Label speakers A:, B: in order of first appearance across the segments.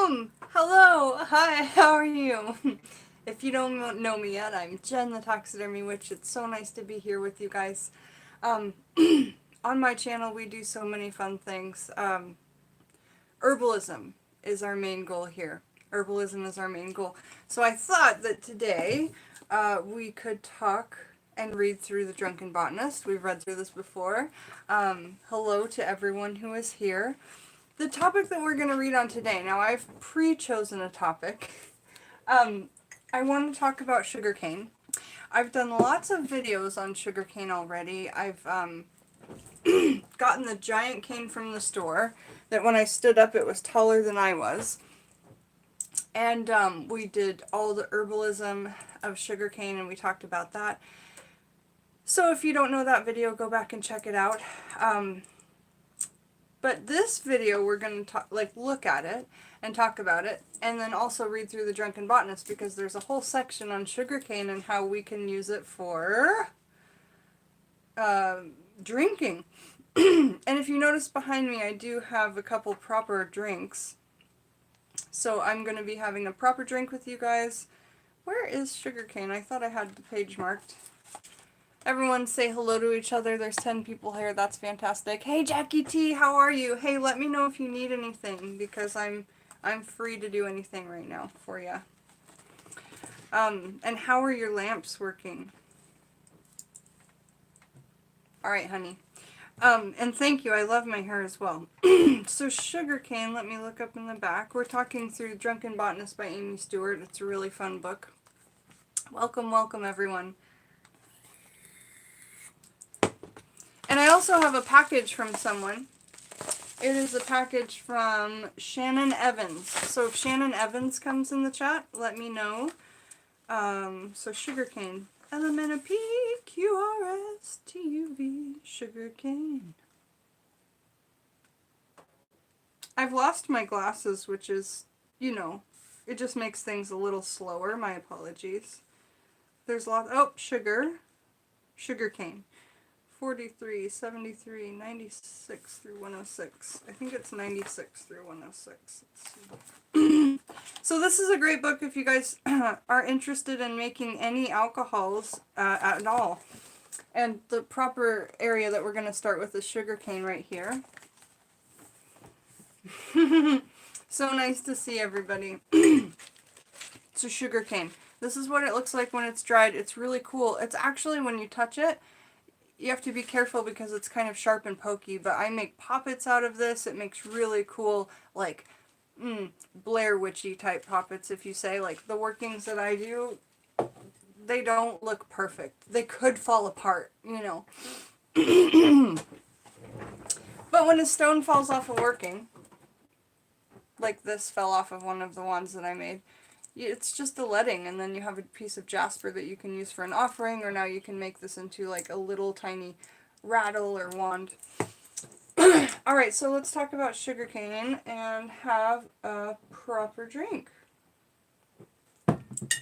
A: Hello, hi, how are you? If you don't know me yet, I'm Jen the Taxidermy Witch. It's so nice to be here with you guys. Um, on my channel, we do so many fun things. Herbalism is our main goal here. Herbalism is our main goal. So I thought that today we could talk and read through the Drunken Botanist. We've read through this before. Hello to everyone who is here. The topic that we're going to read on today, now I've pre-chosen a topic. I want to talk about sugarcane. I've done lots of videos on sugarcane already. I've gotten the giant cane from the store that when I stood up it was taller than I was. And we did all the herbalism of sugarcane and we talked about that. So if you don't know that video, go back and check it out. But this video, we're going to look at it and talk about it, and then also read through the Drunken Botanist because there's a whole section on sugarcane and how we can use it for drinking. And if you notice behind me, I do have a couple proper drinks. So I'm going to be having a proper drink with you guys. Where is sugarcane? I thought I had the page marked. Everyone say hello to each other. There's 10 people here. That's fantastic. Hey, Jackie T, how are you? Hey, let me know if you need anything because I'm free to do anything right now for you. And how are your lamps working? All right, honey. And thank you. I love my hair as well. So sugarcane, let me look up in the back. We're talking through Drunken Botanist by Amy Stewart. It's a really fun book. Welcome, welcome, everyone. And I also have a package from someone. It is a package from Shannon Evans. So if Shannon Evans comes in the chat, let me know. So sugarcane. LMNOPQRSTUV, sugarcane. I've lost my glasses, which is, you know, it just makes things a little slower. My apologies. There's lots. Oh, sugarcane. 43, 73, 96 through 106. I think it's 96 through 106. So this is a great book if you guys are interested in making any alcohols at all. And the proper area that we're going to start with is sugarcane right here. So nice to see everybody. So sugarcane. This is what it looks like when it's dried. It's really cool. It's actually, when you touch it, you have to be careful because it's kind of sharp and pokey, but I make poppets out of this. It makes really cool, like, Blair Witchy type poppets, if you say. Like, the workings that I do, they don't look perfect. They could fall apart, you know. But when a stone falls off a working, like this fell off of one of the ones that I made, it's just a leading, and then you have a piece of jasper that you can use for an offering, or now you can make this into like a little tiny rattle or wand. Alright, so let's talk about sugarcane and have a proper drink.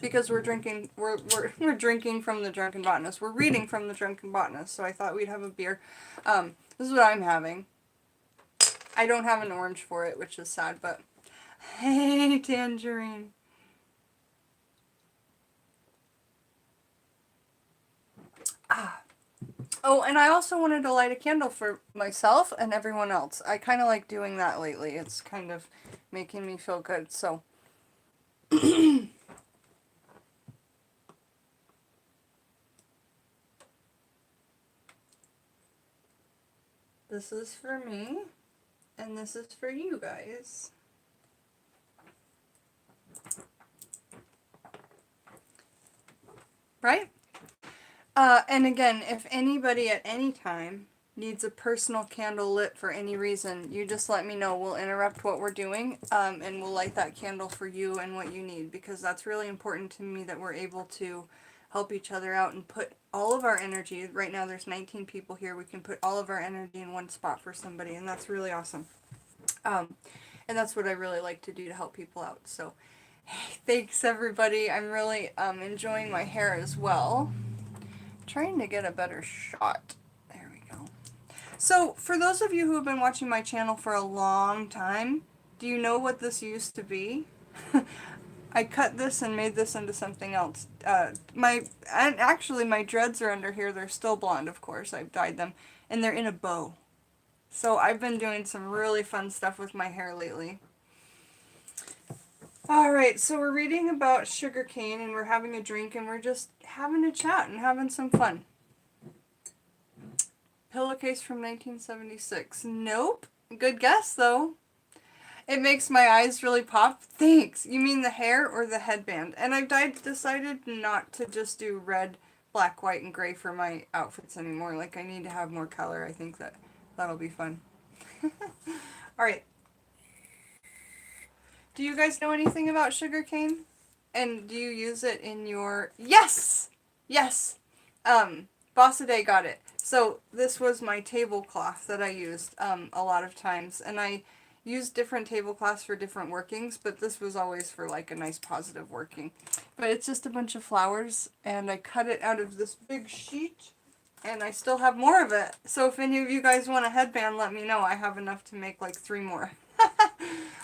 A: Because we're drinking from the Drunken Botanist. We're reading from the Drunken Botanist, so I thought we'd have a beer. This is what I'm having. I don't have an orange for it, which is sad, but hey, tangerine. Oh, and I also wanted to light a candle for myself and everyone else. I kind of like doing that lately. It's kind of making me feel good, so. This is for me, and this is for you guys. Right? And again, if anybody at any time needs a personal candle lit for any reason, you just let me know. We'll interrupt what we're doing, and we'll light that candle for you and what you need, because that's really important to me that we're able to help each other out and put all of our energy. Right now there's 19 people here. We can put all of our energy in one spot for somebody, and that's really awesome. And that's what I really like to do to help people out. So, hey, thanks everybody. I'm really enjoying my hair as well. Trying to get a better shot. There we go. So for those of you who have been watching my channel for a long time, Do you know what this used to be? I cut this and made this into something else. And actually my dreads are under here. They're still blonde, of course. I've dyed them. And they're in a bow. So I've been doing some really fun stuff with my hair lately. Alright, so we're reading about sugarcane and we're having a drink and we're just having a chat and having some fun. Pillowcase from 1976. Nope. Good guess, though. It makes my eyes really pop. Thanks. You mean the hair or the headband? And I've decided not to just do red, black, white, and gray for my outfits anymore. Like, I need to have more color. I think that'll be fun. Alright. Do you guys know anything about sugarcane? And do you use it in your... Yes! Yes! Bossaday got it. So this was my tablecloth that I used a lot of times. And I used different tablecloths for different workings, but this was always for like a nice positive working. But it's just a bunch of flowers, and I cut it out of this big sheet, and I still have more of it. So if any of you guys want a headband, let me know. I have enough to make like 3 more.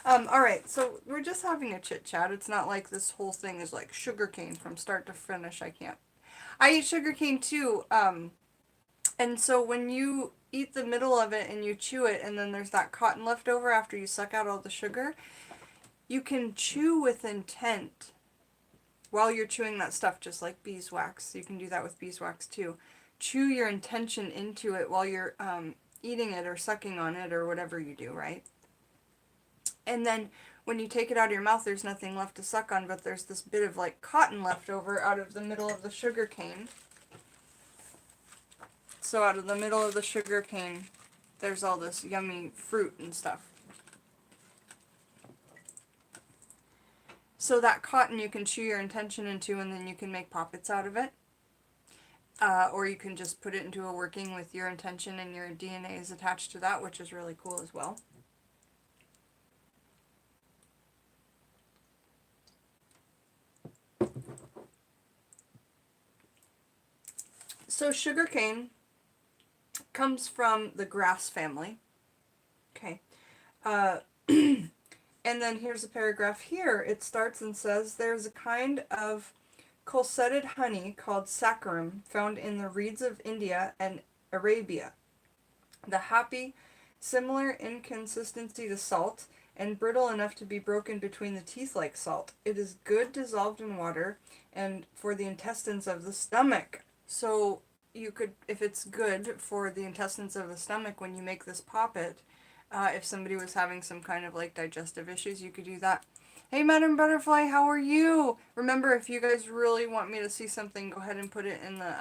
A: Alright, so we're just having a chit chat. It's not like this whole thing is like sugarcane from start to finish. I can't. I eat sugarcane too, and so when you eat the middle of it and you chew it and then there's that cotton left over after you suck out all the sugar, you can chew with intent while you're chewing that stuff, just like beeswax. You can do that with beeswax too. Chew your intention into it while you're eating it or sucking on it or whatever you do, right? And then when you take it out of your mouth, there's nothing left to suck on, but there's this bit of like cotton left over out of the middle of the sugar cane. So out of the middle of the sugar cane, there's all this yummy fruit and stuff. So that cotton you can chew your intention into, and then you can make poppets out of it. Or you can just put it into a working with your intention and your DNA is attached to that, which is really cool as well. So sugarcane comes from the grass family. Okay. And then here's a paragraph here. It starts and says, there's a kind of colsetted honey called saccharum found in the reeds of India and Arabia. The happy, similar in consistency to salt, and brittle enough to be broken between the teeth like salt. It is good dissolved in water and for the intestines of the stomach. So you could, if it's good for the intestines of the stomach when you make this poppet, if somebody was having some kind of like digestive issues, you could do that. Hey Madam Butterfly, how are you? Remember, if you guys really want me to see something, go ahead and put it in the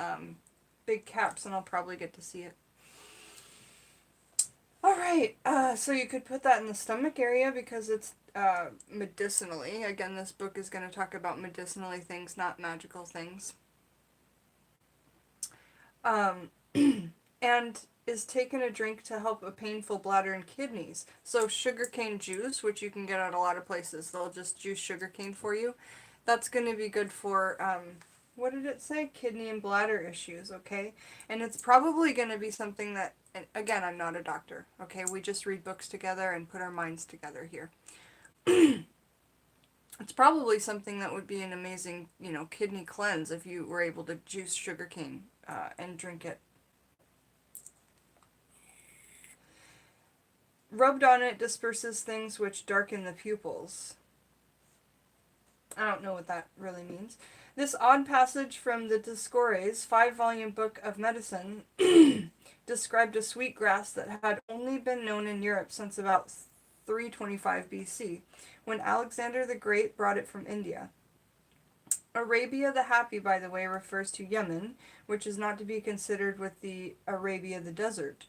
A: big caps and I'll probably get to see it. Alright, so you could put that in the stomach area because it's medicinally. Again, this book is going to talk about medicinally things, not magical things. And is taken a drink to help a painful bladder and kidneys. So sugarcane juice, which you can get at a lot of places, they'll just juice sugarcane for you. That's going to be good for, what did it say? Kidney and bladder issues, okay? And it's probably going to be something that, and again, I'm not a doctor, okay? We just read books together and put our minds together here. It's probably something that would be an amazing, kidney cleanse if you were able to juice sugarcane and drink it. Rubbed on it disperses things which darken the pupils. I don't know what that really means. This odd passage from the Discourses, 5-volume book of medicine, described a sweet grass that had only been known in Europe since about 325 BC, when Alexander the Great brought it from India. Arabia the Happy, by the way, refers to Yemen, which is not to be considered with the Arabia the Desert.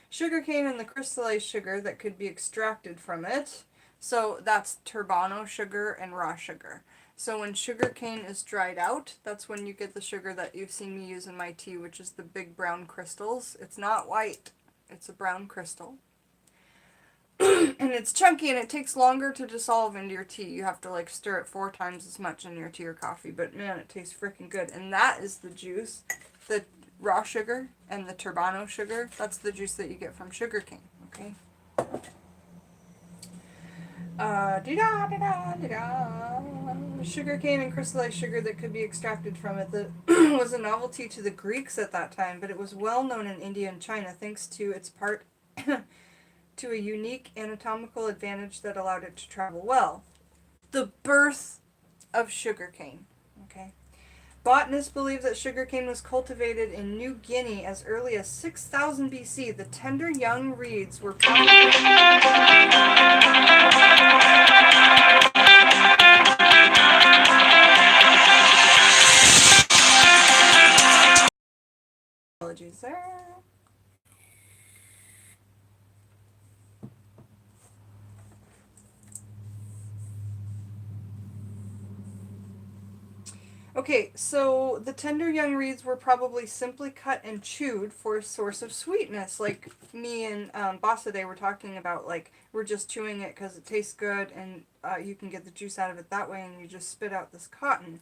A: Sugarcane and the crystallized sugar that could be extracted from it. So that's turbano sugar and raw sugar. So when sugarcane is dried out, that's when you get the sugar that you've seen me use in my tea, which is the big brown crystals. It's not white, it's a brown crystal. And it's chunky and it takes longer to dissolve into your tea. You have to like stir it 4 times as much in your tea or coffee, but man, it tastes freaking good. And that is the juice, raw sugar and the turbano sugar, that's the juice that you get from sugarcane, okay? Sugar cane and crystallized sugar that could be extracted from it that was a novelty to the Greeks at that time, but it was well known in India and China thanks to its part to a unique anatomical advantage that allowed it to travel well. The birth of sugarcane. Okay. Botanists believe that sugarcane was cultivated in New Guinea as early as 6000 BC. The tender young reeds were probably apologies there. Okay, so the tender young reeds were probably simply cut and chewed for a source of sweetness. Like me and Bossa were talking about, like, we're just chewing it because it tastes good and you can get the juice out of it that way and you just spit out this cotton.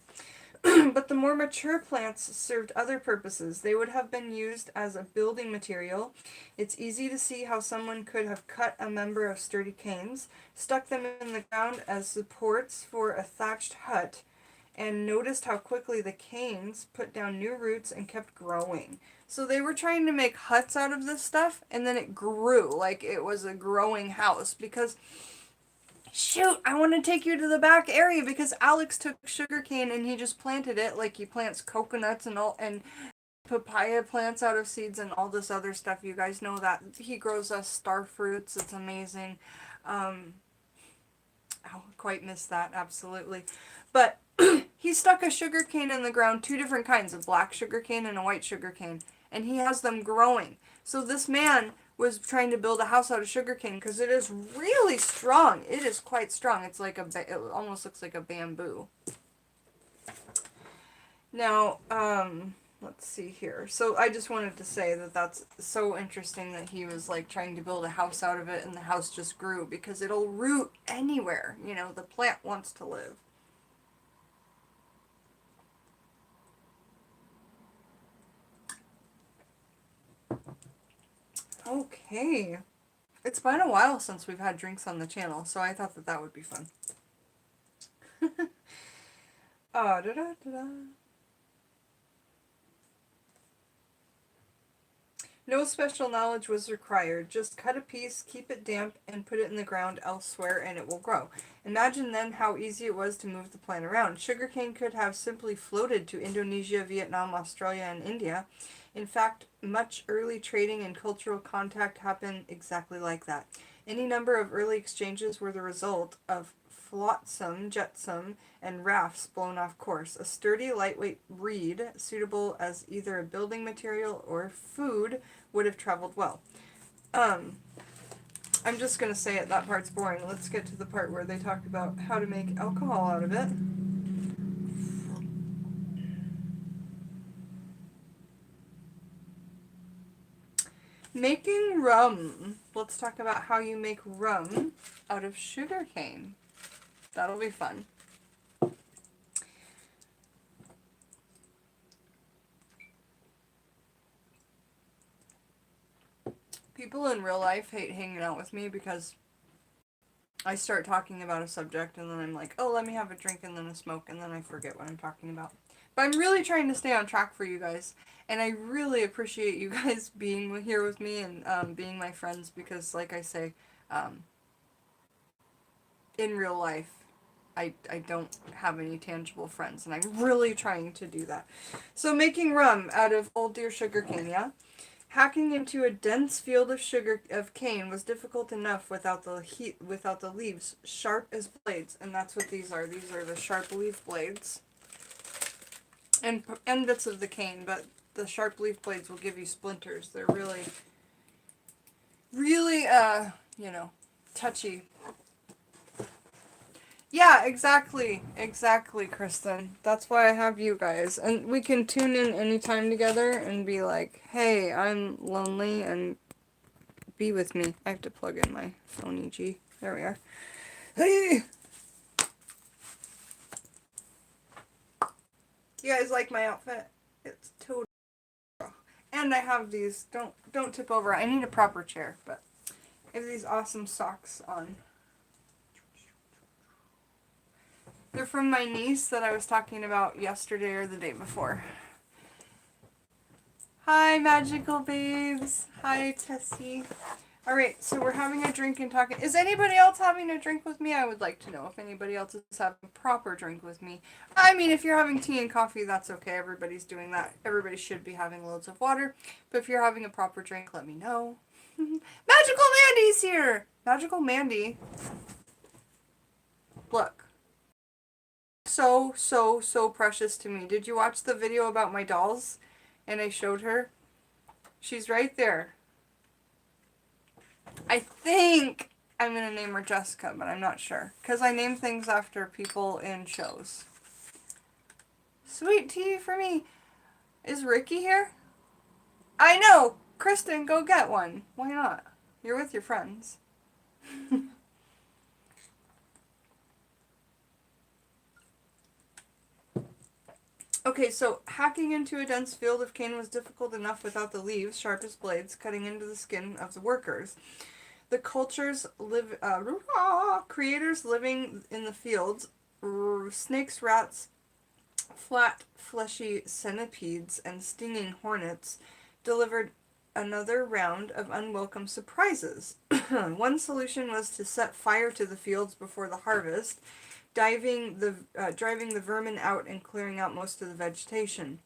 A: But the more mature plants served other purposes. They would have been used as a building material. It's easy to see how someone could have cut a member of sturdy canes, stuck them in the ground as supports for a thatched hut, and noticed how quickly the canes put down new roots and kept growing. So they were trying to make huts out of this stuff, and then it grew like it was a growing house. Because, shoot, I want to take you to the back area because Alex took sugarcane and he just planted it like he plants coconuts and all, and papaya plants out of seeds and all this other stuff. You guys know that. He grows us star fruits. It's amazing. I'll quite miss that, absolutely. But he stuck a sugar cane in the ground, two different kinds, a black sugar cane and a white sugar cane, and he has them growing. So this man was trying to build a house out of sugar cane because it is really strong. It is quite strong. It's like it almost looks like a bamboo. Now, let's see here. So I just wanted to say that that's so interesting that he was like trying to build a house out of it and the house just grew because it'll root anywhere. You know, the plant wants to live. Okay. It's been a while since we've had drinks on the channel, so I thought that that would be fun. Oh, da-da-da-da. No special knowledge was required. Just cut a piece, keep it damp, and put it in the ground elsewhere, and it will grow. Imagine then how easy it was to move the plant around. Sugarcane could have simply floated to Indonesia, Vietnam, Australia, and India. In fact, much early trading and cultural contact happened exactly like that. Any number of early exchanges were the result of flotsam, jetsam, and rafts blown off course. A sturdy, lightweight reed, suitable as either a building material or food, would have traveled well. I'm just going to say it, that part's boring. Let's get to the part where they talk about how to make alcohol out of it. Making rum. Let's talk about how you make rum out of sugarcane. That'll be fun. People in real life hate hanging out with me because I start talking about a subject and then I'm like, oh, let me have a drink and then a smoke, and then I forget what I'm talking about. But I'm really trying to stay on track for you guys, and I really appreciate you guys being here with me and being my friends because, like I say, in real life, I don't have any tangible friends, and I'm really trying to do that. So making rum out of old deer sugar cane, yeah? Hacking into a dense field of cane was difficult enough without the leaves sharp as blades, and that's what these are. These are the sharp leaf blades, and bits of the cane, but the sharp leaf blades will give you splinters. They're really, really, you know, touchy. Yeah, exactly, Kristen. That's why I have you guys. And we can tune in anytime together and be like, hey, I'm lonely and be with me. I have to plug in my phone EG. There we are. Hey! You guys like my outfit? It's total. And I have these. Don't tip over. I need a proper chair, but I have these awesome socks on. They're from my niece that I was talking about yesterday or the day before. Hi, magical babes. Hi, Tessie. Alright, so we're having a drink and talking. Is anybody else having a drink with me? I would like to know if anybody else is having a proper drink with me. I mean, if you're having tea and coffee, that's okay. Everybody's doing that. Everybody should be having loads of water. But if you're having a proper drink, let me know. Magical Mandy's here! Magical Mandy. Look. So precious to me. Did you watch the video about my dolls? And I showed her? She's right there. I think I'm going to name her Jessica, but I'm not sure. Because I name things after people in shows. Sweet tea for me. Is Ricky here? I know! Kristen, go get one. Why not? You're with your friends. Okay, so hacking into a dense field of cane was difficult enough without the leaves, sharp as blades, cutting into the skin of the workers. The creators living in the fields, snakes, rats, flat, fleshy centipedes, and stinging hornets, delivered another round of unwelcome surprises. One solution was to set fire to the fields before the harvest, driving the vermin out and clearing out most of the vegetation.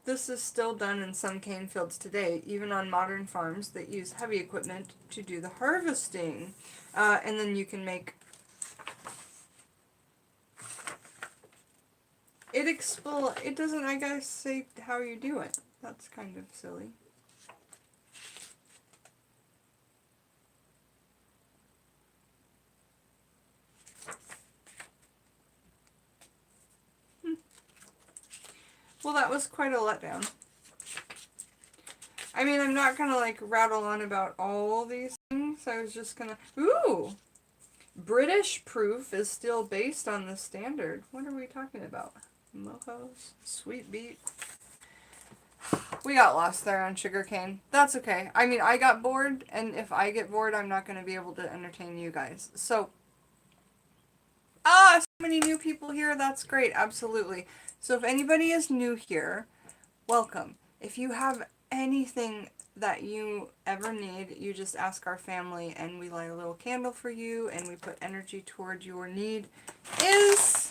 A: This is still done in some cane fields today, even on modern farms that use heavy equipment to do the harvesting. And then you can make... It doesn't, I guess, say how you do it. That's kind of silly. Well, that was quite a letdown. I mean, I'm not gonna, like, rattle on about all these things. I was just gonna... Ooh! British proof is still based on the standard. What are we talking about? Mojos? Sweet beet? We got lost there on sugarcane. That's okay. I mean, I got bored, and if I get bored, I'm not gonna be able to entertain you guys. So... so many new people here. That's great. Absolutely. So if anybody is new here, welcome. If you have anything that you ever need, you just ask our family and we light a little candle for you and we put energy toward your need. Is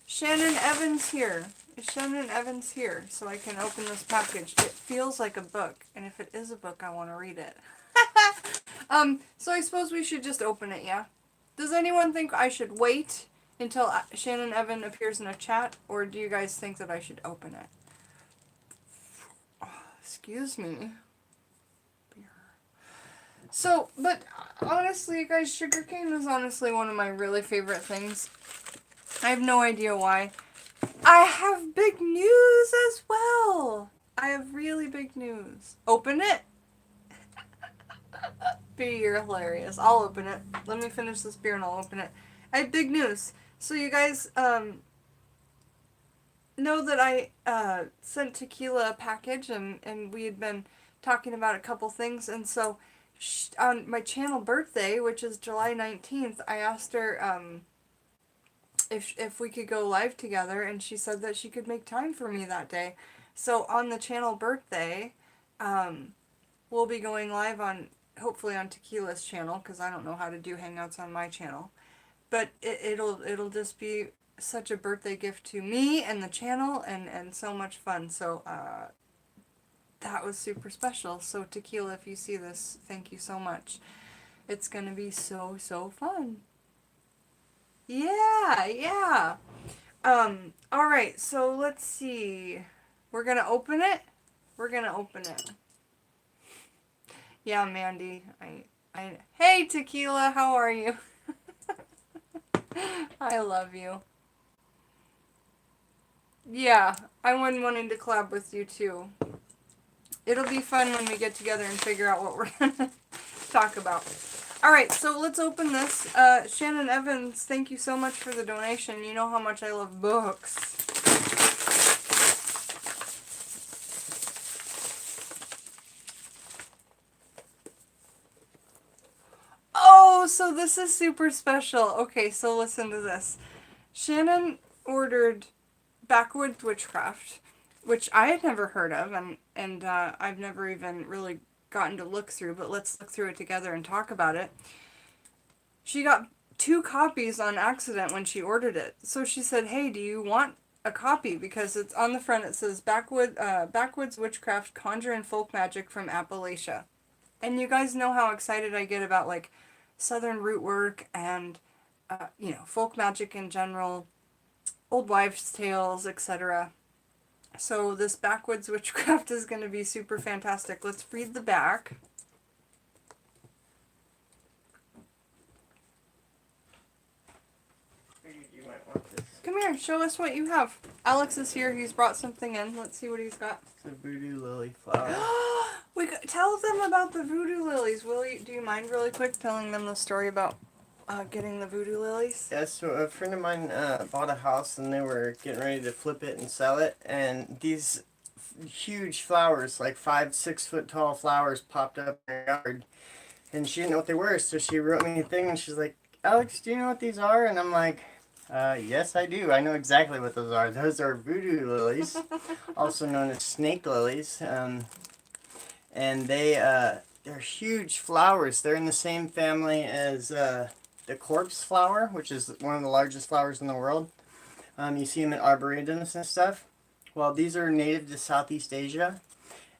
A: Shannon Evans here? Is Shannon Evans here so I can open this package? It feels like a book, and if it is a book, I want to read it. So I suppose we should just open it, yeah? Does anyone think I should wait until Shannon Evan appears in a chat, or do you guys think that I should open it? Oh, excuse me. So, but honestly, you guys, sugarcane is honestly one of my really favorite things. I have no idea why. I have big news as well. I have really big news. Open it. You're hilarious. I'll open it. Let me finish this beer and I'll open it. I have big news. So you guys know that I sent Tequila a package and we had been talking about a couple things, and so on my channel birthday, which is July 19th, I asked her if we could go live together, and she said that she could make time for me that day. So on the channel birthday, we'll be going live on, hopefully on Tequila's channel, because I don't know how to do Hangouts on my channel. But it'll just be such a birthday gift to me and the channel, and so much fun. So that was super special. So Tequila, if you see this, thank you so much. It's gonna be so fun. Yeah. Alright, so let's see. We're gonna open it. Yeah, Mandy. Hey, Tequila, how are you? I love you. Yeah, I wanted to collab with you too. It'll be fun when we get together and figure out what we're gonna talk about. Alright, so let's open this. Shannon Evans, thank you so much for the donation. You know how much I love books. Oh, so this is super special. Okay, so listen to this. Shannon ordered Backwoods Witchcraft, which I had never heard of, and I've never even really gotten to look through, but let's look through it together and talk about it. She got 2 copies on accident when she ordered it. So she said, hey, do you want a copy? Because it's on the front, it says Backwoods Witchcraft, Conjure and Folk Magic from Appalachia. And you guys know how excited I get about, like, Southern root work and, folk magic in general, old wives' tales, etc. So this Backwoods Witchcraft is going to be super fantastic. Let's read the back.
B: You might want this.
A: Come here, show us what you have. Alex is here. He's brought something in. Let's see what he's got.
B: It's a voodoo lily flower.
A: Tell them about the voodoo lilies. Do you mind really quick telling them the story about getting the voodoo lilies?
B: Yeah, so a friend of mine bought a house and they were getting ready to flip it and sell it, and these huge flowers, like 5-6 foot tall flowers, popped up in her yard, and she didn't know what they were, so she wrote me a thing and she's like, Alex, do you know what these are? And I'm like, yes, I do. I know exactly what those are. Those are voodoo lilies, also known as snake lilies. And they're huge flowers. They're in the same family as the corpse flower, which is one of the largest flowers in the world. You see them at arboretums and stuff. Well, these are native to Southeast Asia.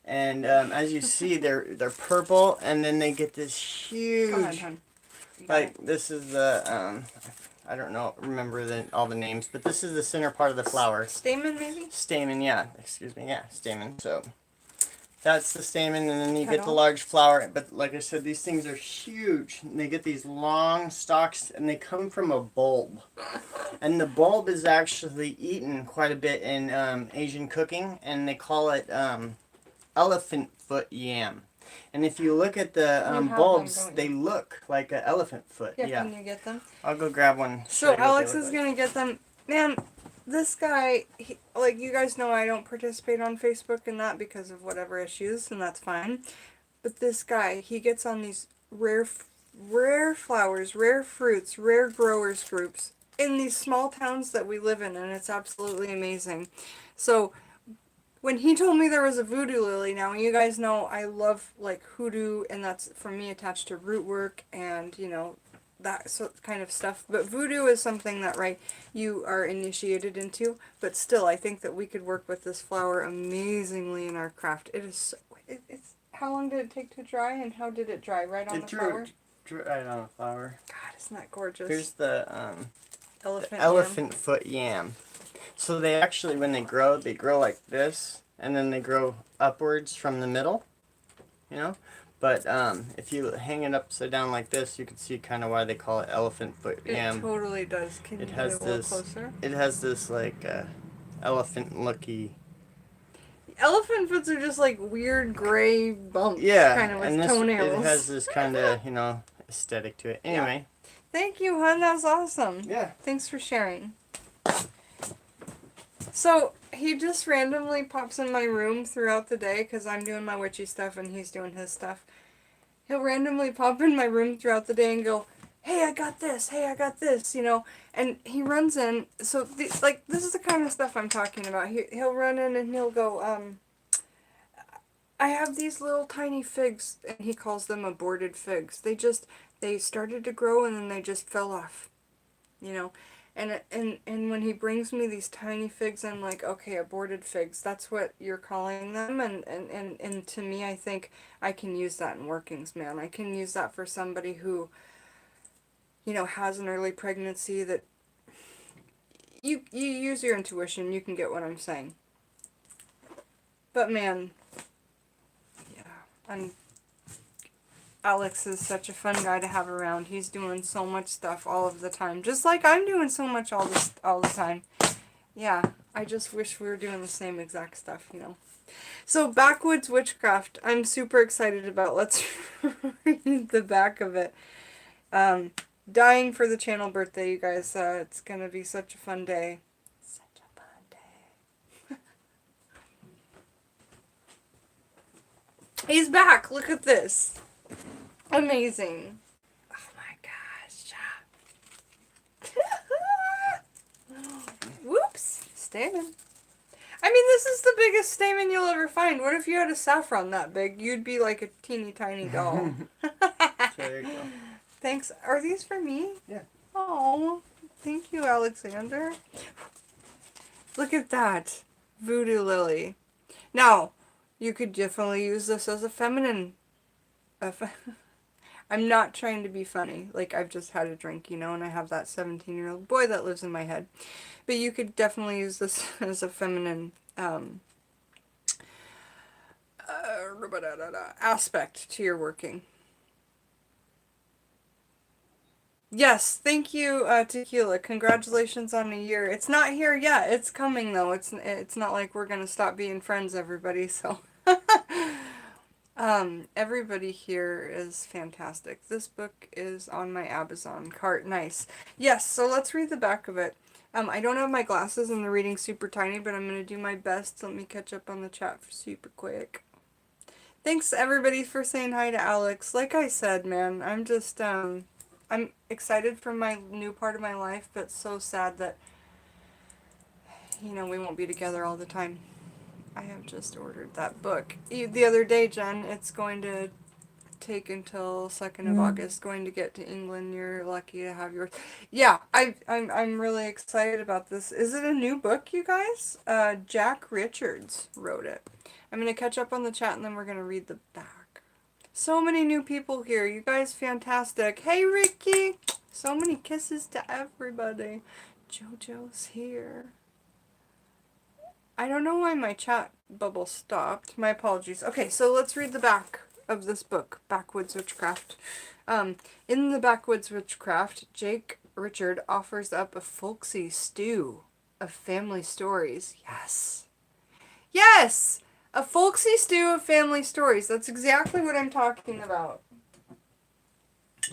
B: And as you see, they're purple, and then they get this huge...
A: Go ahead, hon.
B: Like, this is the... I don't know, remember all the names, but this is the center part of the flower.
A: Stamen, maybe?
B: Stamen, yeah. Excuse me, yeah, stamen. So, that's the stamen, and then you get the
A: Petal.
B: large flower. But like I said, these things are huge. And they get these long stalks, and they come from a bulb. And the bulb is actually eaten quite a bit in Asian cooking, and they call it elephant foot yam. And if you look at the bulbs, they look like an elephant foot.
A: Yeah, can you get them?
B: I'll go grab one.
A: So Alex is going to get them. Man, this guy, like you guys know, I don't participate on Facebook and that because of whatever issues, and that's fine. But this guy, he gets on these rare flowers, rare fruits, rare growers groups in these small towns that we live in, and it's absolutely amazing. So when he told me there was a voodoo lily, now you guys know I love like hoodoo, and that's for me attached to root work and that kind of stuff. But voodoo is something that you are initiated into. But still, I think that we could work with this flower amazingly in our craft. It is. It's. How long did it take to dry, and how did it dry? Right on the flower.
B: Right on the flower.
A: God, isn't that gorgeous?
B: Here's the
A: elephant
B: elephant foot yam. So they actually, when they grow like this, and then they grow upwards from the middle, But if you hang it upside down like this, you can see kind of why they call it elephant foot yam.
A: It totally does. Can you get a little closer?
B: It has this like elephant-looky.
A: Elephant foots are just like weird gray bumps, kind of with
B: and
A: toenails.
B: It has this kind of aesthetic to it. Anyway.
A: Yeah. Thank you, hon. That was awesome.
B: Yeah.
A: Thanks for sharing. So, he just randomly pops in my room throughout the day because I'm doing my witchy stuff and he's doing his stuff. He'll randomly pop in my room throughout the day and go, hey, I got this, and he runs in. So, this is the kind of stuff I'm talking about. He'll run in and he'll go, I have these little tiny figs, and he calls them aborted figs. They started to grow and then they just fell off, And when he brings me these tiny figs, I'm like, okay, aborted figs. That's what you're calling them. And to me, I think I can use that in workings, man. I can use that for somebody who, has an early pregnancy that you use your intuition. You can get what I'm saying. But man, yeah, and Alex is such a fun guy to have around. He's doing so much stuff all of the time. Just like I'm doing so much all the time. Yeah, I just wish we were doing the same exact stuff, So, Backwoods Witchcraft, I'm super excited about. Let's read the back of it. Dying for the channel birthday, you guys. It's going to be such a fun day. Such a fun day. He's back. Look at this. Amazing. Oh my stamen. I mean, this is the biggest stamen you'll ever find. What if you had a saffron that big? You'd be like a teeny tiny doll.
B: There you go.
A: Thanks. Are these for me?
B: Yeah.
A: Oh, thank you, Alexander. Look at that. Voodoo lily. Now, you could definitely use this as a feminine. I'm not trying to be funny. Like, I've just had a drink, and I have that 17-year-old boy that lives in my head. But you could definitely use this as a feminine aspect to your working. Yes, thank you, Tequila. Congratulations on a year. It's not here yet. It's coming, though. It's not like we're going to stop being friends, everybody, so... Everybody here is fantastic. This book is on my Amazon cart. Nice. Yes, so let's read the back of it. I don't have my glasses and the reading's super tiny, but I'm going to do my best. Let me catch up on the chat for super quick. Thanks, everybody, for saying hi to Alex. Like I said, man, I'm just, I'm excited for my new part of my life, but so sad that, we won't be together all the time. I have just ordered that book the other day, Jen. It's going to take until 2nd of August. Going to get to England. You're lucky to have yours. Yeah, I'm really excited about this. Is it a new book, you guys? Jack Richards wrote it. I'm going to catch up on the chat and then we're going to read the back. So many new people here. You guys fantastic. Hey, Ricky. So many kisses to everybody. JoJo's here. I don't know why my chat bubble stopped. My apologies. Okay, so let's read the back of this book, Backwoods Witchcraft. In the Backwoods Witchcraft, Jake Richard offers up a folksy stew of family stories. Yes. Yes! A folksy stew of family stories. That's exactly what I'm talking about.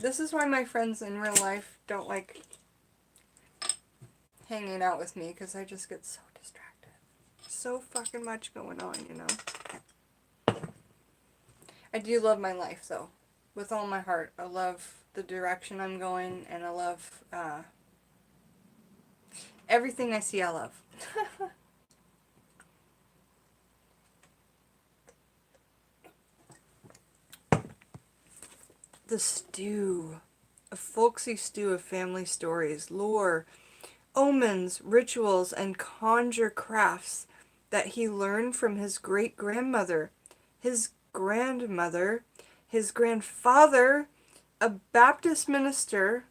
A: This is why my friends in real life don't like hanging out with me, because I just get so distracted. So fucking much going on, I do love my life, though. With all my heart. I love the direction I'm going, and I love, everything I see I love. The stew. A folksy stew of family stories, lore, omens, rituals, and conjure crafts that he learned from his great-grandmother, his grandmother, his grandfather, a Baptist minister,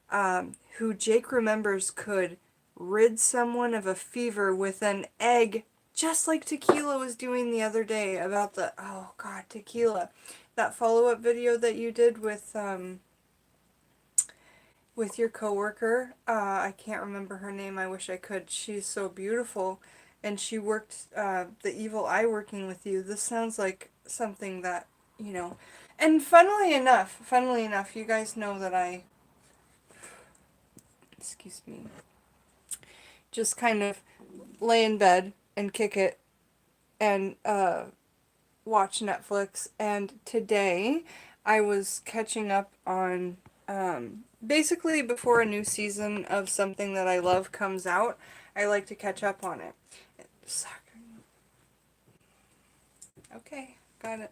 A: who Jake remembers could rid someone of a fever with an egg, just like Tequila was doing the other day about the, oh god, Tequila. That follow-up video that you did with your coworker, I can't remember her name, I wish I could. She's so beautiful. And she worked the evil eye working with you. This sounds like something that, And funnily enough, you guys know that excuse me, just kind of lay in bed and kick it and watch Netflix. And today I was catching up on, basically before a new season of something that I love comes out, I like to catch up on it. Okay, got it.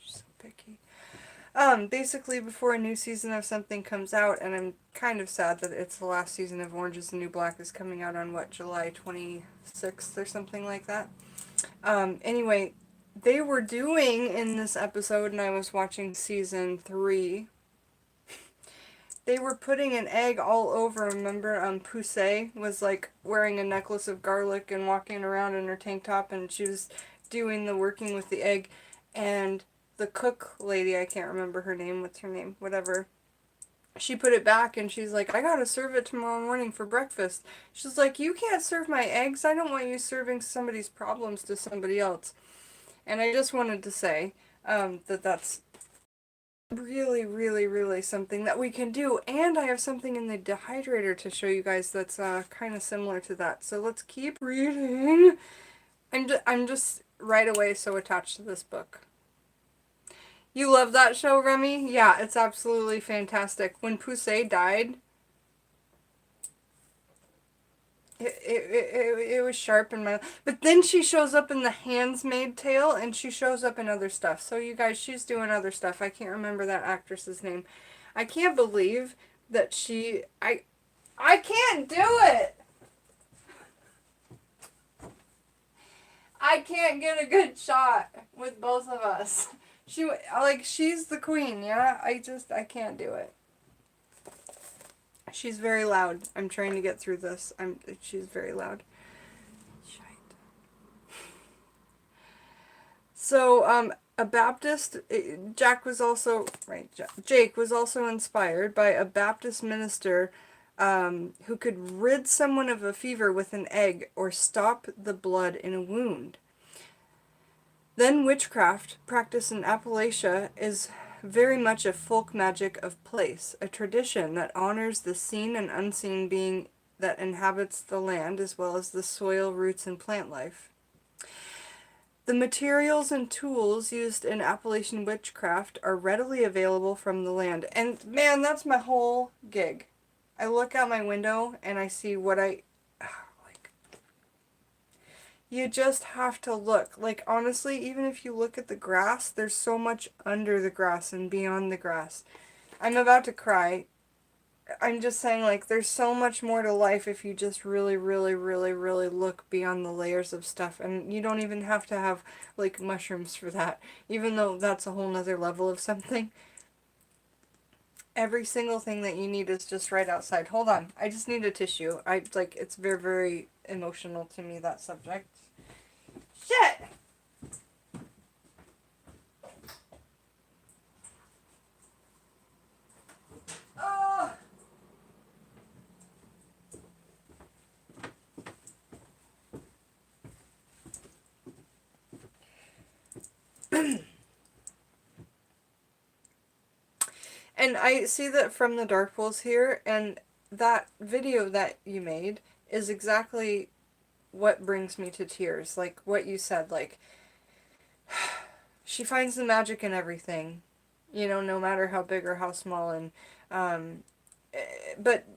A: So picky. Basically before a new season of something comes out, and I'm kind of sad that it's the last season of Orange is the New Black is coming out on, July 26th or something like that. Anyway, they were doing in this episode, and I was watching season 3, they were putting an egg all over, remember, Poussey was, wearing a necklace of garlic and walking around in her tank top, and she was doing the working with the egg, and the cook lady, I can't remember her name, what's her name, whatever, she put it back, and she's like, I gotta serve it tomorrow morning for breakfast. She's like, you can't serve my eggs, I don't want you serving somebody's problems to somebody else. And I just wanted to say, that's really, really, really something that we can do. And I have something in the dehydrator to show you guys that's kind of similar to that. So let's keep reading. I'm just right away so attached to this book. You love that show, Remy? Yeah, it's absolutely fantastic. When Poussey died, It was sharp in my... But then she shows up in the Handmaid's Tale, and she shows up in other stuff. So you guys, she's doing other stuff. I can't remember that actress's name. I can't believe that she... I can't do it! I can't get a good shot with both of us. She's the queen, yeah? I can't do it. She's very loud. I'm trying to get through this. She's very loud. Shite. So, a Baptist, Jake was also inspired by a Baptist minister who could rid someone of a fever with an egg or stop the blood in a wound. Then witchcraft, practiced in Appalachia, is very much a folk magic of place, a tradition that honors the seen and unseen being that inhabits the land, as well as the soil, roots, and plant life. The materials and tools used in Appalachian witchcraft are readily available from the land. And man, that's my whole gig. I look out my window and I see what you just have to look. Like, honestly, even if you look at the grass, there's so much under the grass and beyond the grass. I'm about to cry. I'm just saying, like, there's so much more to life if you just really, really, really, really look beyond the layers of stuff. And you don't even have to have, like, mushrooms for that. Even though that's a whole nother level of something. Every single thing that you need is just right outside. Hold on. I just need a tissue. It's very, very emotional to me, that subject. Shit! Oh! And I see that from the dark pools here, and that video that you made is exactly what brings me to tears. Like what you said, like, she finds the magic in everything, you know, no matter how big or how small. And but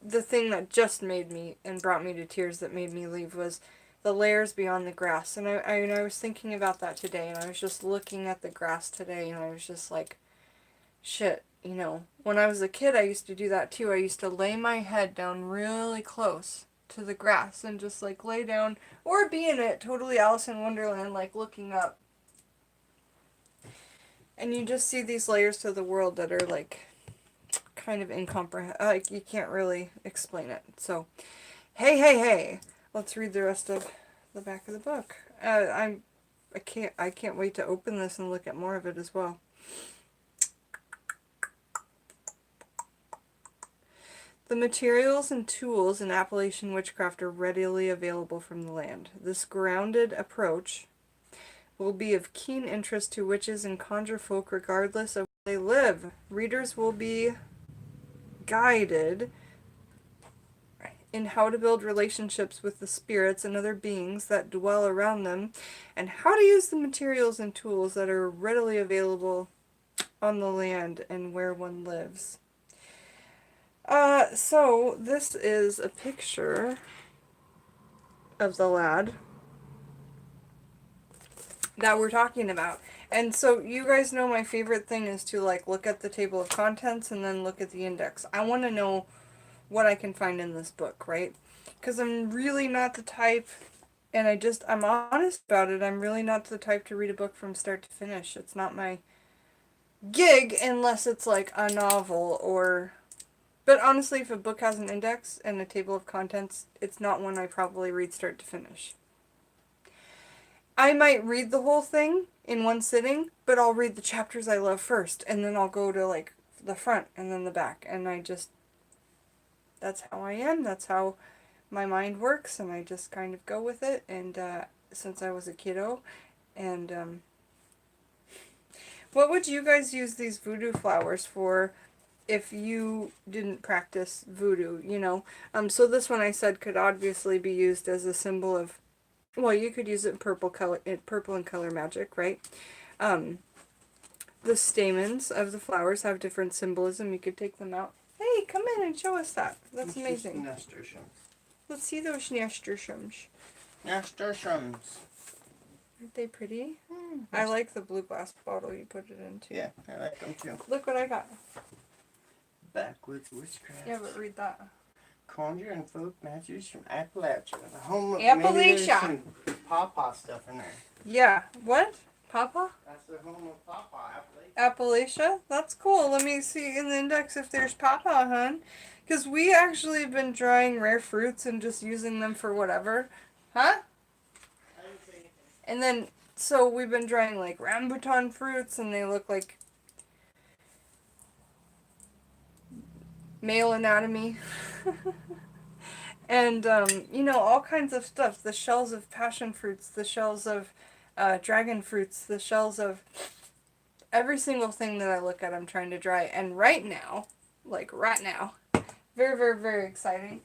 A: the thing that just made me and brought me to tears, that made me leave, was the layers beyond the grass. And I was thinking about that today, and I was just looking at the grass today, and I was just like, shit, you know, when I was a kid, I used to do that too. I used to lay my head down really close to the grass and just like lay down or be in it, totally Alice in Wonderland, like looking up. And you just see these layers to the world that are like kind of incomprehensible. Like, you can't really explain it. So, hey, let's read the rest of the back of the book. I can't wait to open this and look at more of it as well. The materials and tools in Appalachian witchcraft are readily available from the land. This grounded approach will be of keen interest to witches and conjure folk regardless of where they live. Readers will be guided in how to build relationships with the spirits and other beings that dwell around them, and how to use the materials and tools that are readily available on the land and where one lives. So this is a picture of the lad that we're talking about. And so you guys know my favorite thing is to like look at the table of contents and then look at the index. I want to know what I can find in this book, right? Because I'm really not the type, and I'm honest about it, I'm really not the type to read a book from start to finish. It's not my gig unless it's like a novel or... But honestly, if a book has an index and a table of contents, it's not one I probably read start to finish. I might read the whole thing in one sitting, but I'll read the chapters I love first, and then I'll go to like the front and then the back, and that's how I am, that's how my mind works, and I just kind of go with it, and since I was a kiddo. And what would you guys use these voodoo flowers for if you didn't practice voodoo, you know? So this one I said could obviously be used as a symbol of, well, you could use it in purple and color magic, right? The stamens of the flowers have different symbolism. You could take them out. Hey, come in and show us that. That's amazing.
B: Nasturtiums.
A: Let's see those nasturtiums.
B: Nasturtiums.
A: Aren't they pretty? I like the blue glass bottle you put it into.
B: Yeah, I like them too.
A: Look what I got.
B: Backwoods Witchcraft.
A: Yeah, but read that.
B: Conjure and folk matches from Appalachia. The home of
A: Appalachia.
B: maybe there's some pawpaw stuff in there.
A: Yeah. What? Papa?
B: That's the home of pawpaw,
A: Appalachia? That's cool. Let me see in the index if there's papa, hun. Because we actually have been drying rare fruits and just using them for whatever. Huh?
B: I didn't say anything.
A: And then, so we've been drying like rambutan fruits and they look like male anatomy. And, you know, all kinds of stuff. The shells of passion fruits, the shells of dragon fruits, the shells of every single thing that I look at I'm trying to dry. And right now, very, very, very exciting.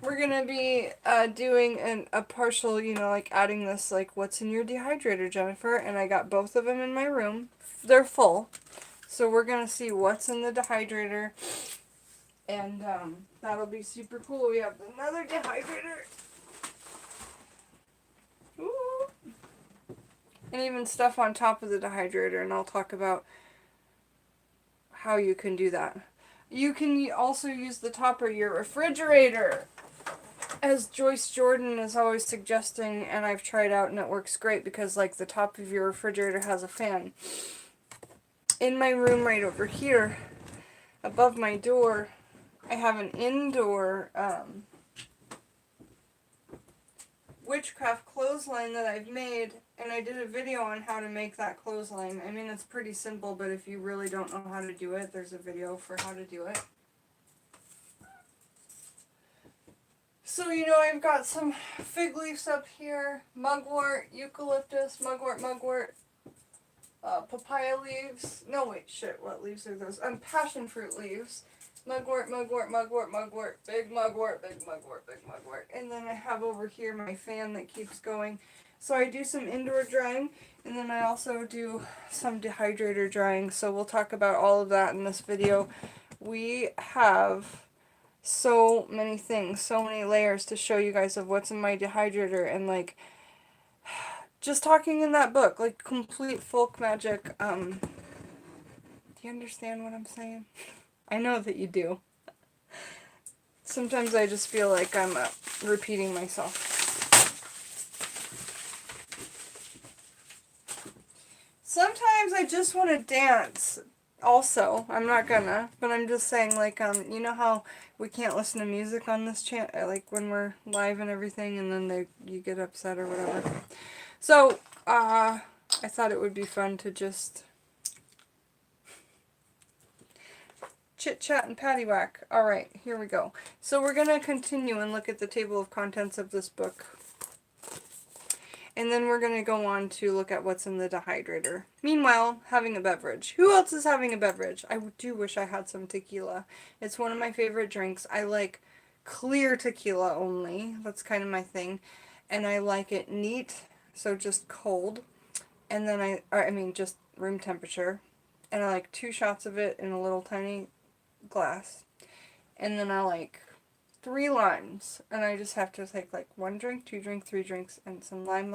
A: We're going to be doing a partial, you know, like adding this, like, what's in your dehydrator, Jennifer? And I got both of them in my room. They're full. So we're going to see what's in the dehydrator. And that'll be super cool. We have another dehydrator. Ooh. And even stuff on top of the dehydrator. And I'll talk about how you can do that. You can also use the top of your refrigerator, as Joyce Jordan is always suggesting, and I've tried out and it works great because like the top of your refrigerator has a fan. In my room right over here, above my door, I have an indoor witchcraft clothesline that I've made, and I did a video on how to make that clothesline. I mean, it's pretty simple, but if you really don't know how to do it, there's a video for how to do it. So, you know, I've got some fig leaves up here, mugwort, eucalyptus, mugwort, papaya leaves. No, wait, shit, what leaves are those? Passion fruit leaves. Mugwort, big mugwort. And then I have over here my fan that keeps going. So I do some indoor drying, and then I also do some dehydrator drying. So we'll talk about all of that in this video. We have so many things, so many layers to show you guys of what's in my dehydrator, and like just talking in that book, like complete folk magic. Do you understand what I'm saying? I know that you do. Sometimes I just feel like I'm repeating myself. Sometimes I just want to dance. Also, I'm not gonna, but I'm just saying, like, you know how we can't listen to music on this channel, like when we're live and everything, and then you get upset or whatever. So, I thought it would be fun to just chit chat and paddywhack. Alright, here we go. So we're gonna continue and look at the table of contents of this book. And then we're going to go on to look at what's in the dehydrator. Meanwhile, having a beverage. Who else is having a beverage? I do wish I had some tequila. It's one of my favorite drinks. I like clear tequila only. That's kind of my thing. And I like it neat, so just cold. And then I mean just room temperature. And I like 2 shots of it in a little tiny glass. And then I like 3 limes, and I just have to take like 1 drink, 2 drinks, 3 drinks, and some lime.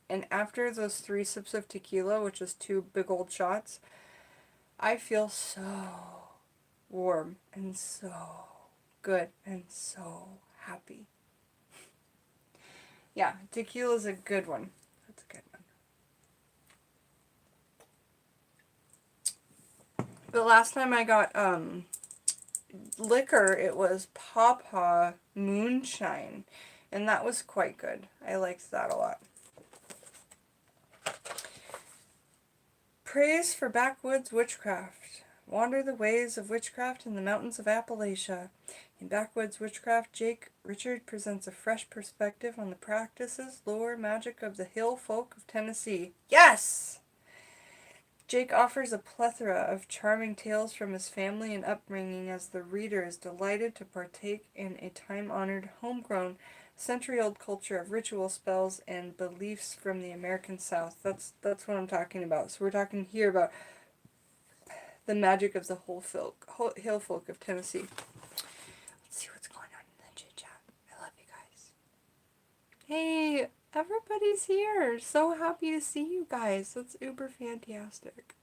A: And after those 3 sips of tequila, which is 2 big old shots, I feel so warm and so good and so happy. Yeah, tequila's a good one. That's a good one. The last time I got liquor, it was Pawpaw Moonshine, and that was quite good. I liked that a lot. Praise for Backwoods Witchcraft. Wander the ways of witchcraft in the mountains of Appalachia. In Backwoods Witchcraft, Jake Richard presents a fresh perspective on the practices, lore, magic of the hill folk of Tennessee. Yes! Jake offers a plethora of charming tales from his family and upbringing as the reader is delighted to partake in a time-honored, homegrown, century-old culture of ritual spells and beliefs from the American South. That's what I'm talking about. So we're talking here about the magic of the hill folk of Tennessee. Let's see what's going on in the chit chat. I love you guys. Hey, everybody's here. So happy to see you guys. That's uber fantastic.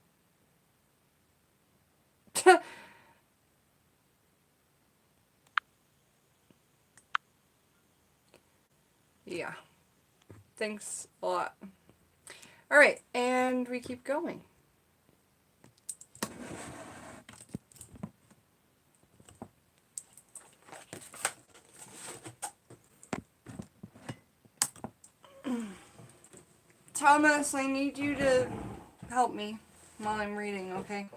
A: Yeah. Thanks a lot. Alright, and we keep going. Thomas, I need you to help me while I'm reading, okay?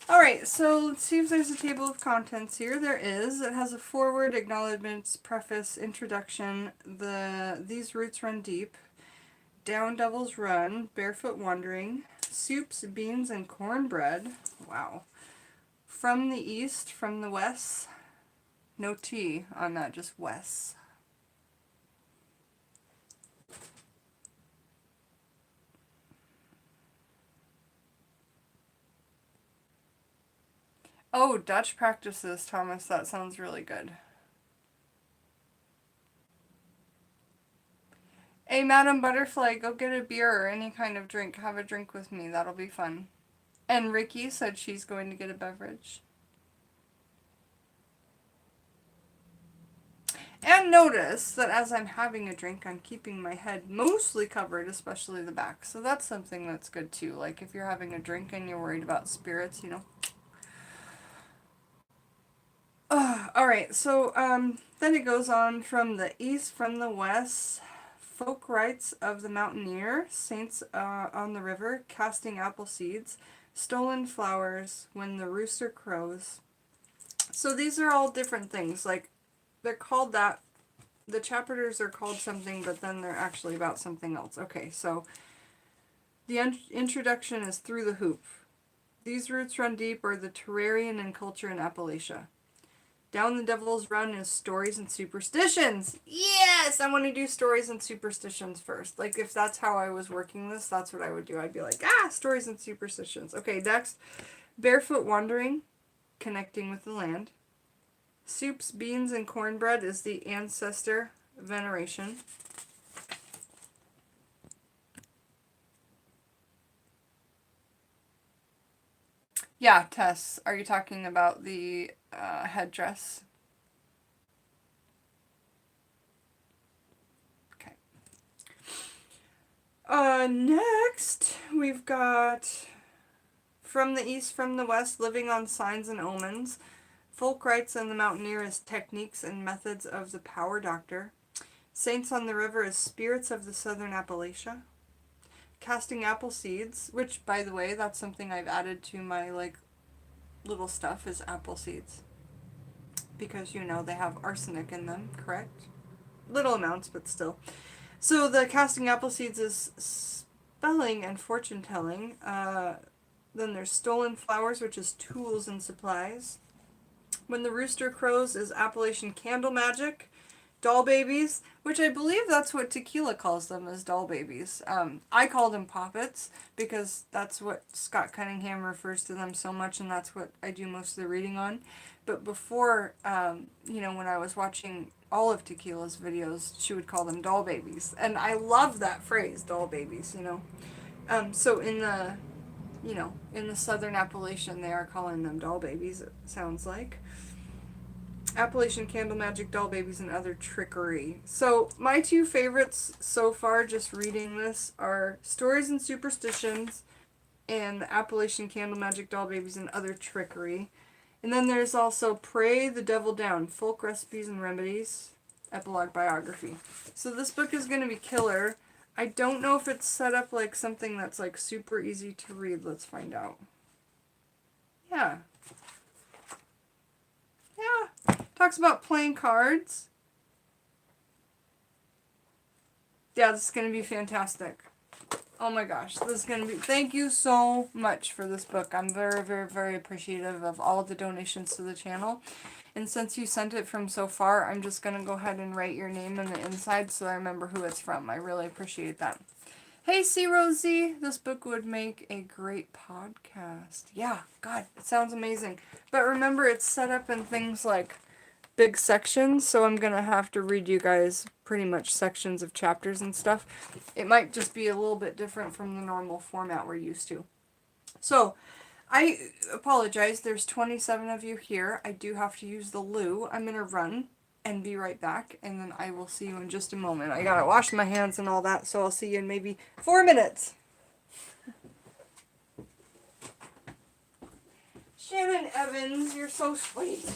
A: Alright, so let's see if there's a table of contents here. There is. It has a foreword, acknowledgments, preface, introduction, these roots run deep, Down Devils Run, Barefoot Wandering, Soups, Beans, and Cornbread. Wow. From the East, from the West. No T on that, just West. Oh, Dutch practices, Thomas. That sounds really good. Hey, Madam Butterfly, go get a beer or any kind of drink. Have a drink with me. That'll be fun. And Ricky said she's going to get a beverage. And notice that as I'm having a drink, I'm keeping my head mostly covered, especially the back. So that's something that's good too. Like if you're having a drink and you're worried about spirits, you know. Alright, so then it goes on from the east, from the west, folk rites of the mountaineer, saints on the river, casting apple seeds, stolen flowers, when the rooster crows. So these are all different things. Like they're called that. The chapters are called something, but then they're actually about something else. Okay, so the introduction is Through the Hoop. These roots run deep are the terrarian and culture in Appalachia. Down the Devil's Run is stories and superstitions. Yes, I want to do stories and superstitions first. Like if that's how I was working this, that's what I would do. I'd be like, stories and superstitions. Okay, next, Barefoot Wandering, connecting with the land. Soups, Beans, and Cornbread is the ancestor veneration. Yeah, Tess, are you talking about the headdress? Okay. Next, we've got From the East, from the West, Living on Signs and Omens. Folk rites and the Mountaineer is techniques and methods of the Power Doctor. Saints on the River is spirits of the Southern Appalachia. Casting apple seeds, which, by the way, that's something I've added to my, like, little stuff, is apple seeds. Because, you know, they have arsenic in them, correct? Little amounts, but still. So the casting apple seeds is spelling and fortune telling. Then there's stolen flowers, which is tools and supplies. When the Rooster Crows is Appalachian candle magic. Doll babies, which I believe that's what Tequila calls them, as doll babies. I call them poppets because that's what Scott Cunningham refers to them so much, and that's what I do most of the reading on. But before, you know, when I was watching all of Tequila's videos, she would call them doll babies. And I love that phrase, doll babies, you know. So in the, you know, in the Southern Appalachian, they are calling them doll babies, it sounds like. Appalachian Candle Magic, Doll Babies, and Other Trickery. So my two favorites so far, just reading this, are Stories and Superstitions and the Appalachian Candle Magic, Doll Babies, and Other Trickery. And then there's also Pray the Devil Down, Folk Recipes and Remedies, Epilogue Biography. So this book is going to be killer. I don't know if it's set up like something that's like super easy to read. Let's find out. Yeah. Yeah. Talks about playing cards. Yeah, this is going to be fantastic. Oh my gosh, this is going to be... Thank you so much for this book. I'm very, very, very appreciative of all of the donations to the channel. And since you sent it from so far, I'm just going to go ahead and write your name on the inside so I remember who it's from. I really appreciate that. Hey, C. Rosie, this book would make a great podcast. Yeah, God, it sounds amazing. But remember, it's set up in things like big sections, so I'm gonna have to read you guys pretty much sections of chapters and stuff. It might just be a little bit different from the normal format we're used to. So, I apologize, there's 27 of you here. I do have to use the loo. I'm gonna run and be right back, and then I will see you in just a moment. I gotta wash my hands and all that, so I'll see you in maybe 4 minutes. Shannon Evans, you're so sweet.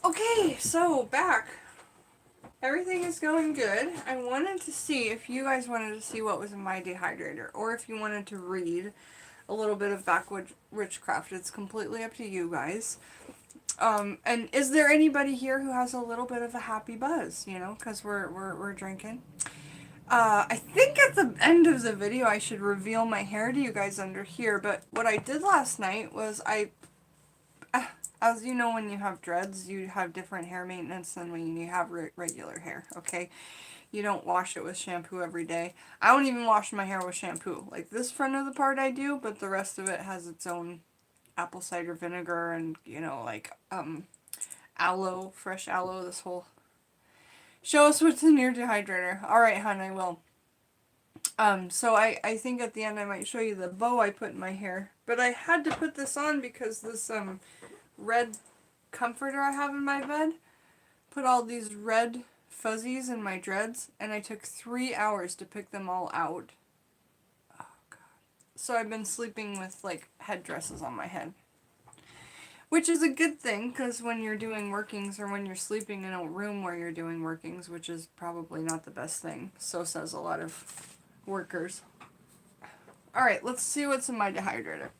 A: Okay, so back. Everything is going good. I wanted to see if you guys wanted to see what was in my dehydrator, or if you wanted to read a little bit of Backwoods Witchcraft. It's completely up to you guys. And is there anybody here who has a little bit of a happy buzz, you know, because we're drinking? I think at the end of the video I should reveal my hair to you guys under here, but what I did last night was as you know, when you have dreads, you have different hair maintenance than when you have regular hair, okay? You don't wash it with shampoo every day. I don't even wash my hair with shampoo. Like this front of the part I do, but the rest of it has its own apple cider vinegar and, you know, like, aloe, fresh aloe, this whole... Show us what's in your dehydrator. Alright, hon, I will. So I think at the end I might show you the bow I put in my hair. But I had to put this on because this, red comforter I have in my bed put all these red fuzzies in my dreads, and I took 3 hours to pick them all out. Oh, God. So I've been sleeping with, like, headdresses on my head. Which is a good thing, because when you're doing workings, or when you're sleeping in a room where you're doing workings, which is probably not the best thing, so says a lot of workers. Alright, let's see what's in my dehydrator.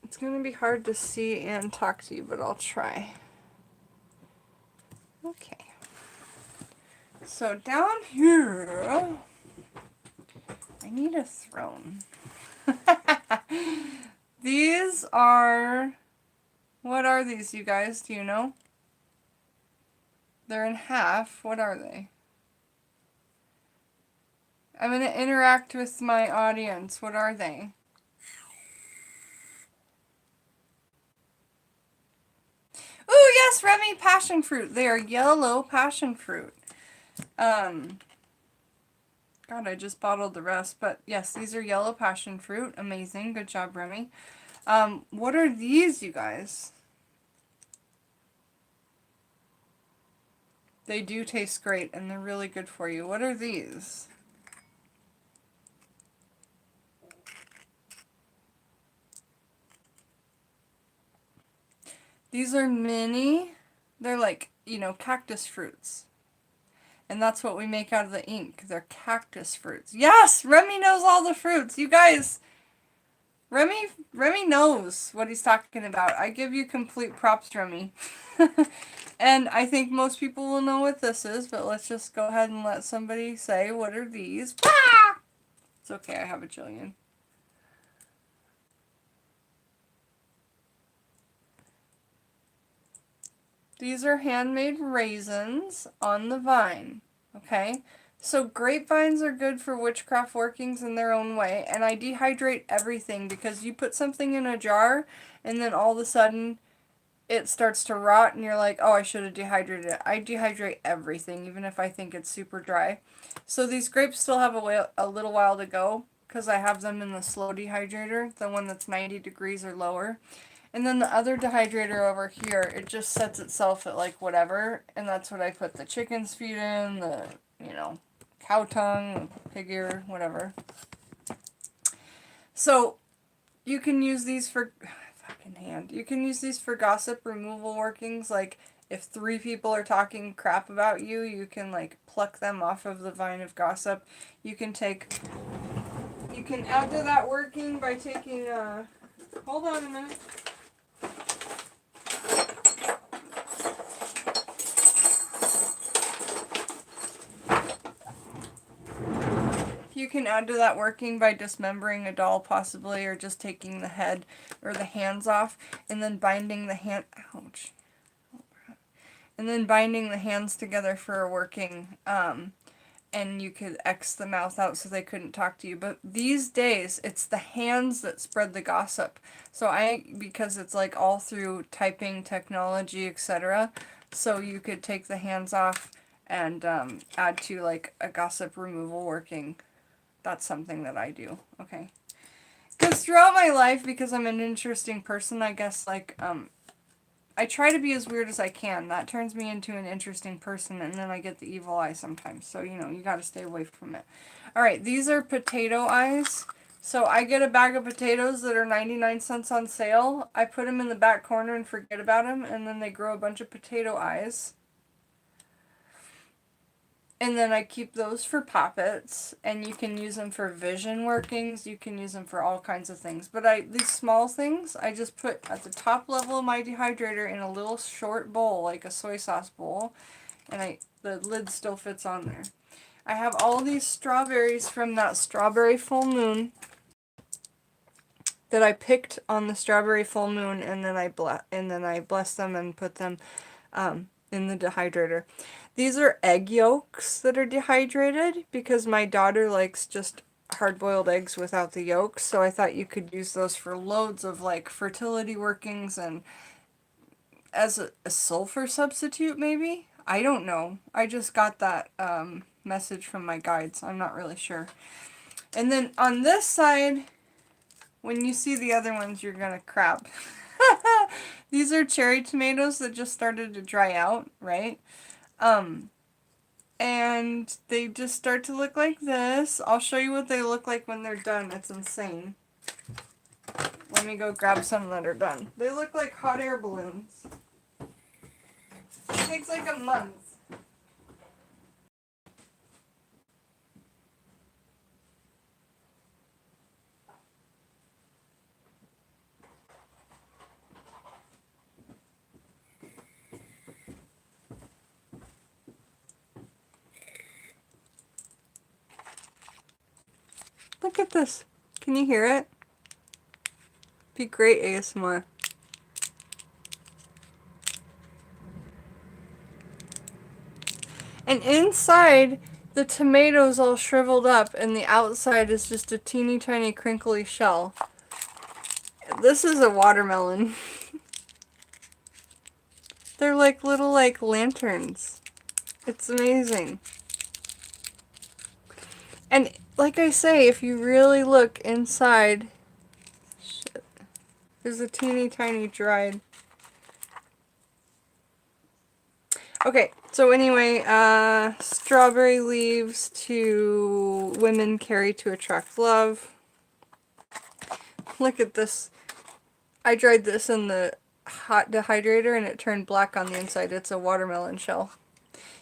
A: It's going to be hard to see and talk to you, but I'll try. Okay. So down here, I need a throne. These are, what are these, you guys? Do you know? They're in half. What are they? I'm going to interact with my audience. What are they? Ooh, yes, Remy, passion fruit. They are yellow passion fruit. God, I just bottled the rest. But yes, these are yellow passion fruit. Amazing. Good job, Remy. What are these, you guys? They do taste great, and they're really good for you. What are these? These are mini They're like, cactus fruits. And that's what we make out of the ink. They're cactus fruits. Yes! Remy knows all the fruits. You guys, Remy knows what he's talking about. I give you complete props, Remy. And I think most people will know what this is, but let's just go ahead and let somebody say, what are these? Ah! It's okay, I have a jillion. These are handmade raisins on the vine, okay? So grapevines are good for witchcraft workings in their own way, and I dehydrate everything because you put something in a jar and then all of a sudden it starts to rot and you're like, oh, I should have dehydrated it. I dehydrate everything, even if I think it's super dry. So these grapes still have a little while to go because I have them in the slow dehydrator, the one that's 90 degrees or lower. And then the other dehydrator over here, it just sets itself at like whatever, and that's what I put the chicken's feet in, the, cow tongue, pig ear, whatever. So you can use these for, fucking hand, you can use these for gossip removal workings, like if 3 people are talking crap about you, you can like pluck them off of the vine of gossip. You can add to that working by taking, hold on a minute. You can add to that working by dismembering a doll possibly, or just taking the head or the hands off and then binding the ouch. And then binding the hands together for a working, and you could X the mouth out so they couldn't talk to you. But these days, it's the hands that spread the gossip. So because it's like all through typing technology, etc. So you could take the hands off and add to like a gossip removal working. That's something that I do. Okay. Because throughout my life, because I'm an interesting person, I guess, like, I try to be as weird as I can. That turns me into an interesting person, and then I get the evil eye sometimes. So, you gotta stay away from it. Alright, these are potato eyes. So I get a bag of potatoes that are 99 cents on sale. I put them in the back corner and forget about them, and then they grow a bunch of potato eyes. And then I keep those for poppets, and you can use them for vision workings, you can use them for all kinds of things. But these small things, I just put at the top level of my dehydrator in a little short bowl, like a soy sauce bowl, and the lid still fits on there. I have all these strawberries from that strawberry full moon that I picked on the strawberry full moon, and then I blessed them and put them in the dehydrator. These are egg yolks that are dehydrated because my daughter likes just hard-boiled eggs without the yolks, so I thought you could use those for loads of like fertility workings and as a sulfur substitute maybe? I don't know. I just got that message from my guides. I'm not really sure. And then on this side, when you see the other ones, you're gonna crap. These are cherry tomatoes that just started to dry out, right? And they just start to look like this. I'll show you what they look like when they're done. It's insane. Let me go grab some that are done. They look like hot air balloons. It takes like a month. Look at this. Can you hear it? Be great ASMR. And inside, the tomatoes all shriveled up, and the outside is just a teeny tiny crinkly shell. This is a watermelon. They're like little like lanterns. It's amazing. And like I say, if you really look inside, shit, there's a teeny tiny dried. Okay, so anyway, strawberry leaves to women carry to attract love. Look at this. I dried this in the hot dehydrator and it turned black on the inside. It's a watermelon shell.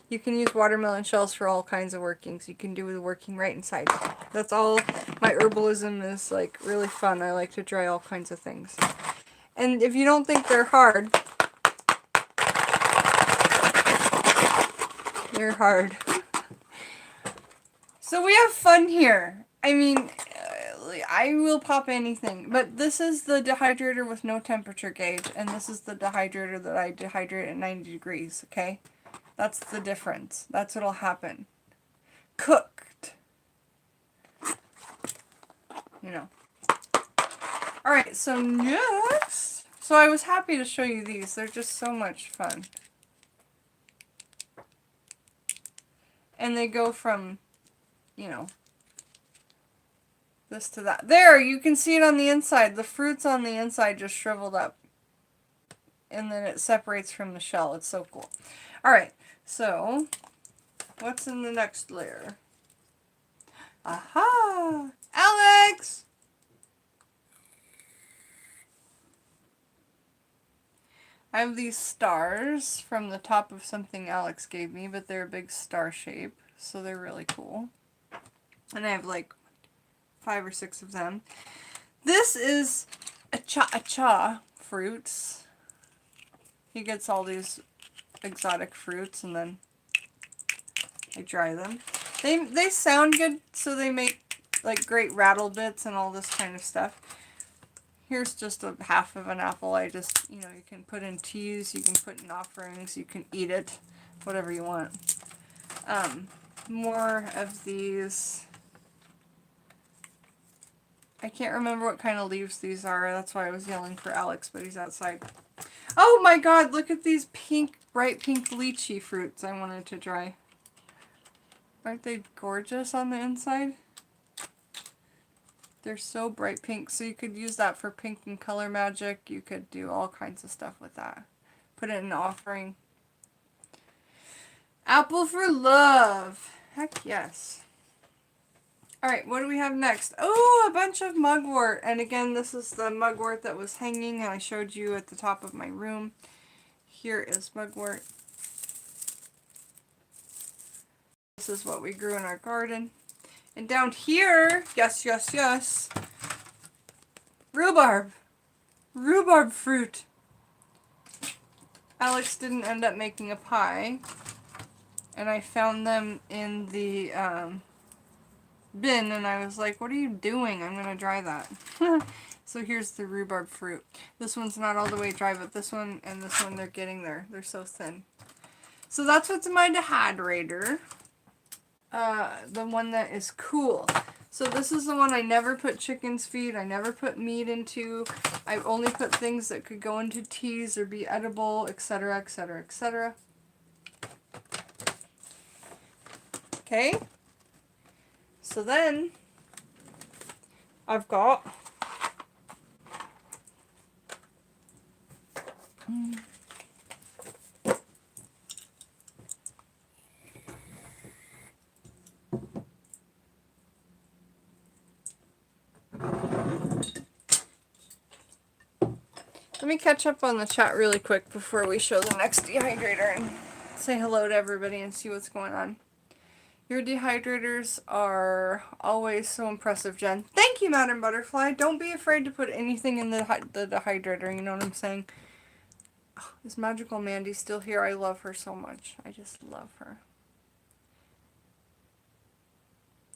A: You can use watermelon shells for all kinds of workings. You can do the working right inside. That's all. My herbalism is like really fun. I like to dry all kinds of things. And if you don't think they're hard, they're hard. So we have fun here. I mean, I will pop anything. But this is the dehydrator with no temperature gauge. And this is the dehydrator that I dehydrate at 90 degrees, okay? That's the difference. That's what'll happen. Cooked. You know. Alright, so next. So I was happy to show you these. They're just so much fun. And they go from, you know, this to that. There, you can see it on the inside. The fruit's on the inside just shriveled up. And then it separates from the shell. It's so cool. Alright, so what's in the next layer? Aha! Alex! I have these stars from the top of something Alex gave me, but they're a big star shape, so they're really cool. And I have like 5 or 6 of them. This is a fruits. He gets all these exotic fruits and then I dry them. They sound good, so they make like great rattle bits and all this kind of stuff. Here's just a half of an apple. I just, you know, you can put in teas, you can put in offerings, you can eat it, whatever you want. More of these. I can't remember what kind of leaves these are. That's why I was yelling for Alex, but he's outside. Oh my god, look at these pink, bright pink lychee fruits I wanted to dry. Aren't they gorgeous on the inside? They're so bright pink, so you could use that for pink and color magic. You could do all kinds of stuff with that. Put it in an offering. Apple for love. Heck yes. Alright, what do we have next? Oh, a bunch of mugwort. And again, this is the mugwort that was hanging and I showed you at the top of my room. Here is mugwort. This is what we grew in our garden. And down here, yes, yes, yes, rhubarb. Rhubarb fruit. Alex didn't end up making a pie. And I found them in the bin and I was like, what are you doing? I'm going to dry that. So here's the rhubarb fruit. This one's not all the way dry, but this one and this one, they're getting there. They're so thin. So that's what's in my dehydrator. The one that is cool. So this is the one I never put chicken's feed. I never put meat into. I only put things that could go into teas or be edible, etc., etc., etc. Okay. So then I've got let me catch up on the chat really quick before we show the next dehydrator and say hello to everybody and see what's going on. Your dehydrators are always so impressive, Jen. Thank you, Madam Butterfly. Don't be afraid to put anything in the dehydrator, you know what I'm saying? Oh, is Magical Mandy still here? I love her so much. I just love her.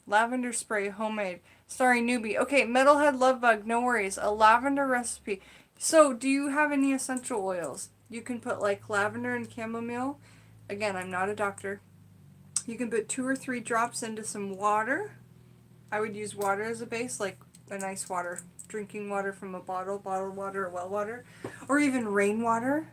A: Lavender spray, homemade. Sorry, newbie. Okay, Metalhead Love Bug, no worries. A lavender recipe. So, do you have any essential oils? You can put like lavender and chamomile. Again, I'm not a doctor. You can put 2 or 3 drops into some water. I would use water as a base, like a nice water. Drinking water from a bottle, bottled water or well water. Or even rainwater.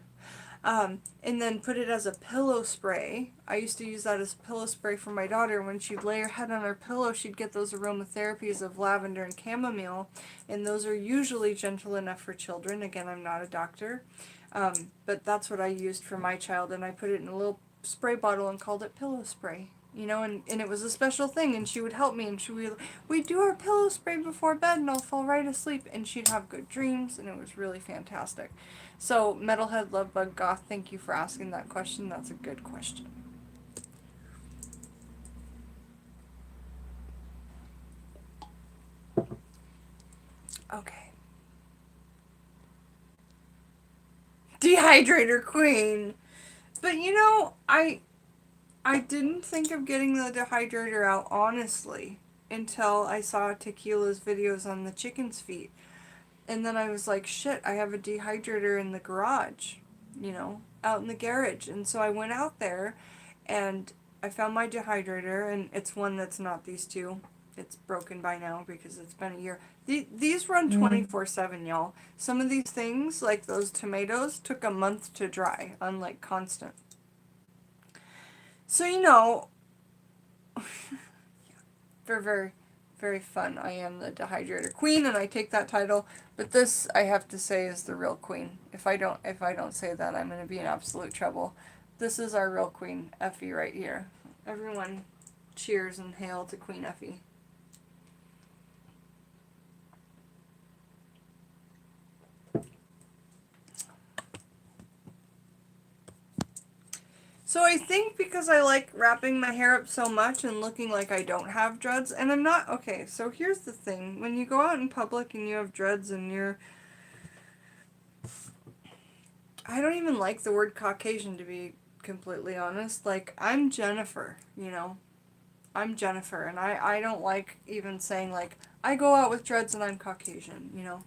A: And then put it as a pillow spray. I used to use that as a pillow spray for my daughter. When she'd lay her head on her pillow, she'd get those aromatherapies of lavender and chamomile. And those are usually gentle enough for children. Again, I'm not a doctor. But that's what I used for my child. And I put it in a little spray bottle and called it pillow spray. you know, and it was a special thing, and she would help me, and we'd do our pillow spray before bed, and I'll fall right asleep, and she'd have good dreams, and it was really fantastic. So, Metalhead Love Bug Goth, thank you for asking that question. That's a good question. Okay. Dehydrator Queen! But you know, I didn't think of getting the dehydrator out, honestly, until I saw Tequila's videos on the chicken's feet. And then I was like, shit, I have a dehydrator in the garage, you know, out in the garage. And so I went out there and I found my dehydrator, and it's one that's not these two. It's broken by now because it's been a year. These run 24/7, y'all. Some of these things, like those tomatoes, took a month to dry, unlike Constant. So, you know, very, very, very fun. I am the dehydrator queen, and I take that title. But this, I have to say, is the real queen. If I don't say that, I'm gonna be in absolute trouble. This is our real queen, Effie, right here. Everyone, cheers and hail to Queen Effie. So I think because I like wrapping my hair up so much and looking like I don't have dreads, and I'm not, okay, so here's the thing. When you go out in public and you have dreads and you're, I don't even like the word Caucasian, to be completely honest. Like, I'm Jennifer, you know? I'm Jennifer, and I don't like even saying, like, I go out with dreads and I'm Caucasian, you know?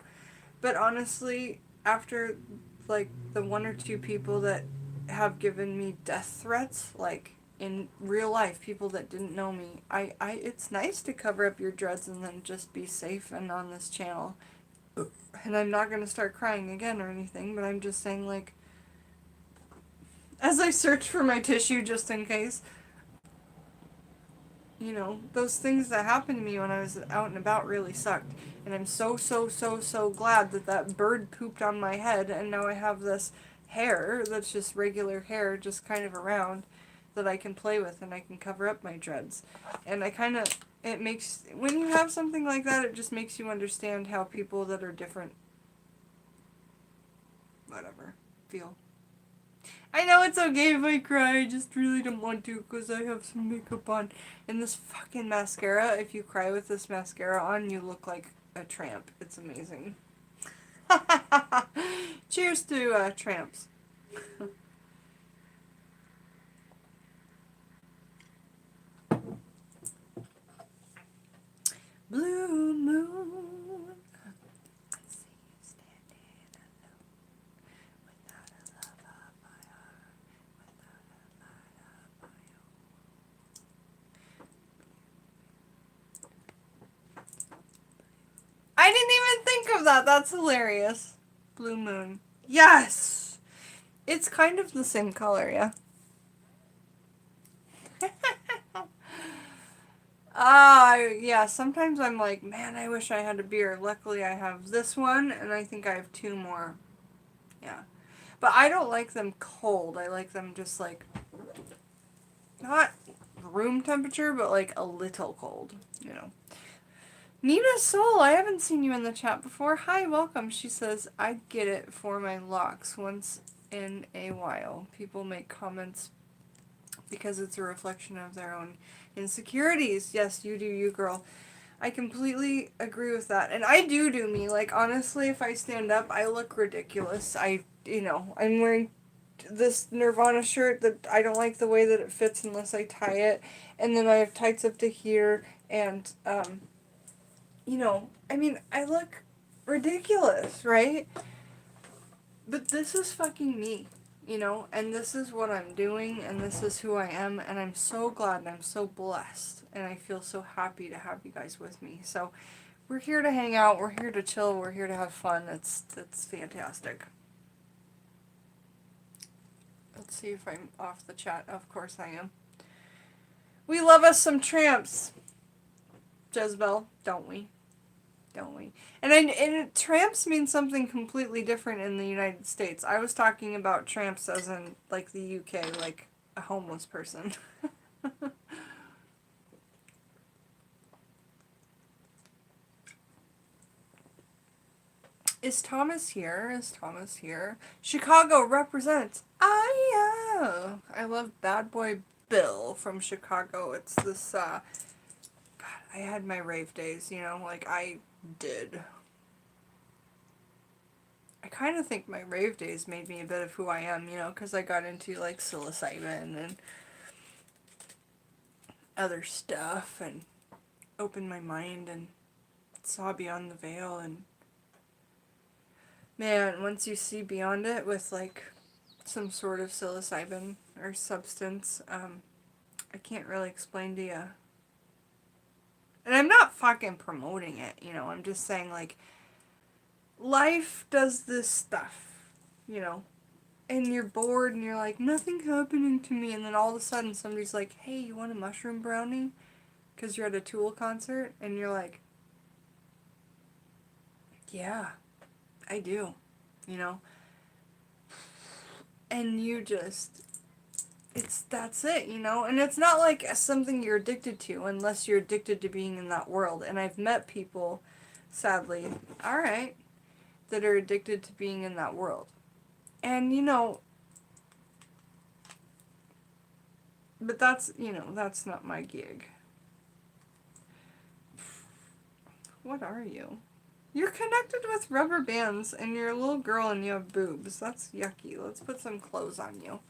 A: But honestly, after, like, the one or two people that have given me death threats, like, in real life, people that didn't know me, it's nice to cover up your dreads and then just be safe and on this channel. And I'm not going to start crying again or anything, but I'm just saying, like, as I search for my tissue just in case, you know, those things that happened to me when I was out and about really sucked. And I'm so, so, so, so glad that that bird pooped on my head, and now I have this hair that's just regular hair, just kind of around, that I can play with, and I can cover up my dreads. And I kind of, it makes, when you have something like that, it just makes you understand how people that are different, whatever, feel. I know it's okay if I cry, I just really don't want to because I have some makeup on. And this fucking mascara, if you cry with this mascara on, you look like a tramp. It's amazing. Cheers to tramps. Blue moon. I didn't even think of that. That's hilarious. Blue moon. Yes! It's kind of the same color, yeah. Yeah, sometimes I'm like, man, I wish I had a beer. Luckily, I have this one, and I think I have two more. Yeah. But I don't like them cold. I like them just like, not room temperature, but like a little cold, you know. Nina Soul, I haven't seen you in the chat before. Hi, welcome. She says, I get it for my locks once in a while. People make comments because it's a reflection of their own insecurities. Yes, you do you, girl. I completely agree with that. And I do me. Like, honestly, if I stand up, I look ridiculous. I'm wearing this Nirvana shirt that I don't like the way that it fits unless I tie it. And then I have tights up to here. And, I look ridiculous, right? But this is fucking me, you know? And this is what I'm doing, and this is who I am. And I'm so glad and I'm so blessed. And I feel so happy to have you guys with me. So, we're here to hang out, we're here to chill, we're here to have fun. It's fantastic. Let's see if I'm off the chat. Of course I am. We love us some tramps, Jezebel, don't we? Don't we? And tramps means something completely different in the United States. I was talking about tramps as in, like, the UK, like a homeless person. Is Thomas here? Is Thomas here? Chicago represents. Ah, yeah. I love Bad Boy Bill from Chicago. It's this, God, I had my rave days, you know, like I did. I kind of think my rave days made me a bit of who I am, you know, because I got into, like, psilocybin and other stuff and opened my mind and saw beyond the veil. And man, once you see beyond it with, like, some sort of psilocybin or substance, I can't really explain to you. And I'm not fucking promoting it, you know, I'm just saying, like, life does this stuff, you know, and you're bored and you're like, nothing happening to me, and then all of a sudden somebody's like, hey, you want a mushroom brownie? Because you're at a Tool concert, and you're like, yeah, I do, you know, and you just, that's it, you know, and it's not like something you're addicted to unless you're addicted to being in that world, and I've met people, sadly, alright, that are addicted to being in that world. And, you know, but that's, you know, that's not my gig. What are you? You're connected with rubber bands and you're a little girl and you have boobs. That's yucky. Let's put some clothes on you.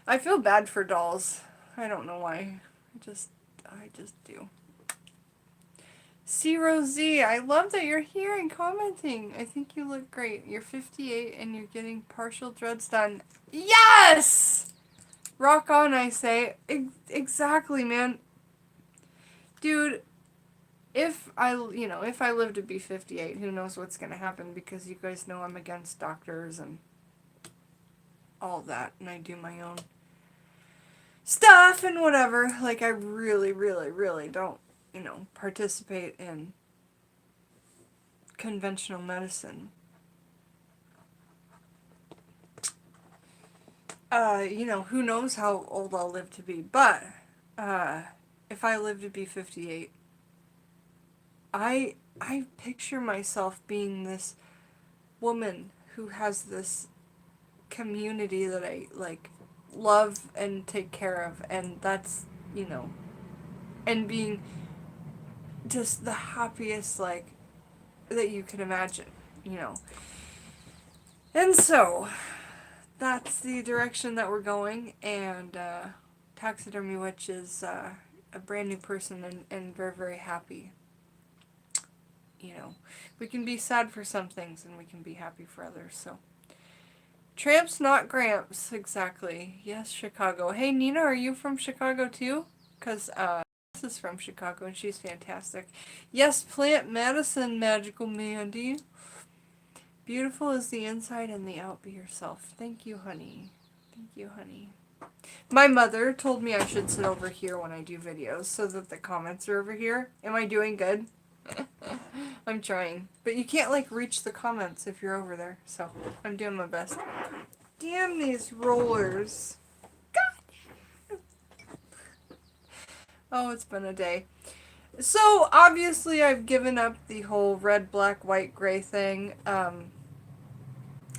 A: I feel bad for dolls. I don't know why. I just do. C Rosie, I love that you're here and commenting. I think you look great. You're 58 and you're getting partial dreads done. Yes! Rock on, I say. Exactly, man. Dude, if I live to be 58, who knows what's going to happen, because you guys know I'm against doctors and all that, and I do my own stuff and whatever. Like, I really, really, really don't, you know, participate in conventional medicine. You know, who knows how old I'll live to be, but, if I live to be 58, I picture myself being this woman who has this community that I, like, love and take care of, and that's, you know, and being just the happiest, like, that you can imagine, you know. And so, that's the direction that we're going, and, Taxidermy Witch is, a brand new person and very, very happy. You know, we can be sad for some things and we can be happy for others, so. Tramps, not Gramps, exactly. Yes, Chicago. Hey, Nina, are you from Chicago too? Because, this is from Chicago and she's fantastic. Yes, Plant Madison, Magical Mandy. Beautiful is the inside and the out. Be yourself. Thank you, honey. Thank you, honey. My mother told me I should sit over here when I do videos so that the comments are over here. Am I doing good? I'm trying. But you can't, like, reach the comments if you're over there. So, I'm doing my best. Damn these rollers. God. Oh, it's been a day. So, obviously, I've given up the whole red, black, white, gray thing. And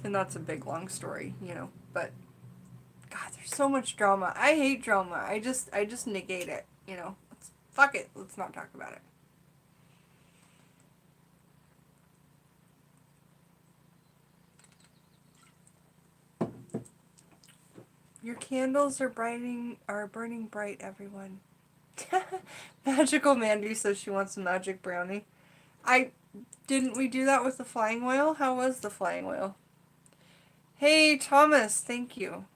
A: that's a big, long story, you know. But, God, there's so much drama. I hate drama. I just negate it, you know. Fuck it. Let's not talk about it. Your candles are burning bright, everyone. Magical Mandy says she wants a magic brownie. Didn't we do that with the flying whale? How was the flying whale? Hey, Thomas, thank you.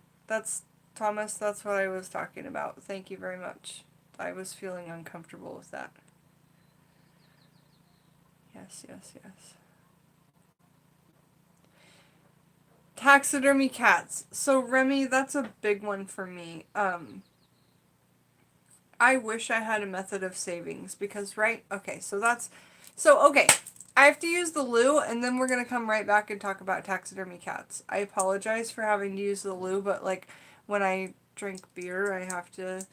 A: Thomas, that's what I was talking about. Thank you very much. I was feeling uncomfortable with that. Yes, yes, yes. Taxidermy cats. So, Remy, that's a big one for me. I wish I had a method of savings because, right? Okay, okay. I have to use the loo and then we're going to come right back and talk about taxidermy cats. I apologize for having to use the loo, but, like, when I drink beer, I have to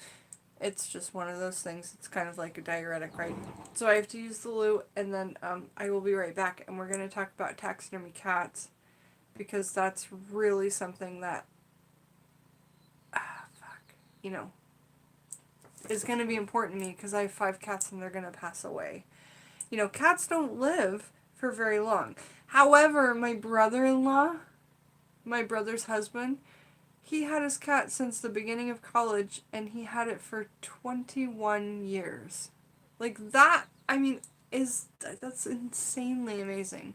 A: It's just one of those things. It's kind of like a diuretic, right? So I have to use the loo, and then I will be right back, and we're going to talk about taxidermy cats, because that's really something that, you know, is going to be important to me, because I have 5 cats and they're going to pass away. You know, cats don't live for very long. However, my brother-in-law, my brother's husband, he had his cat since the beginning of college, and he had it for 21 years. Like that, I mean, that's insanely amazing.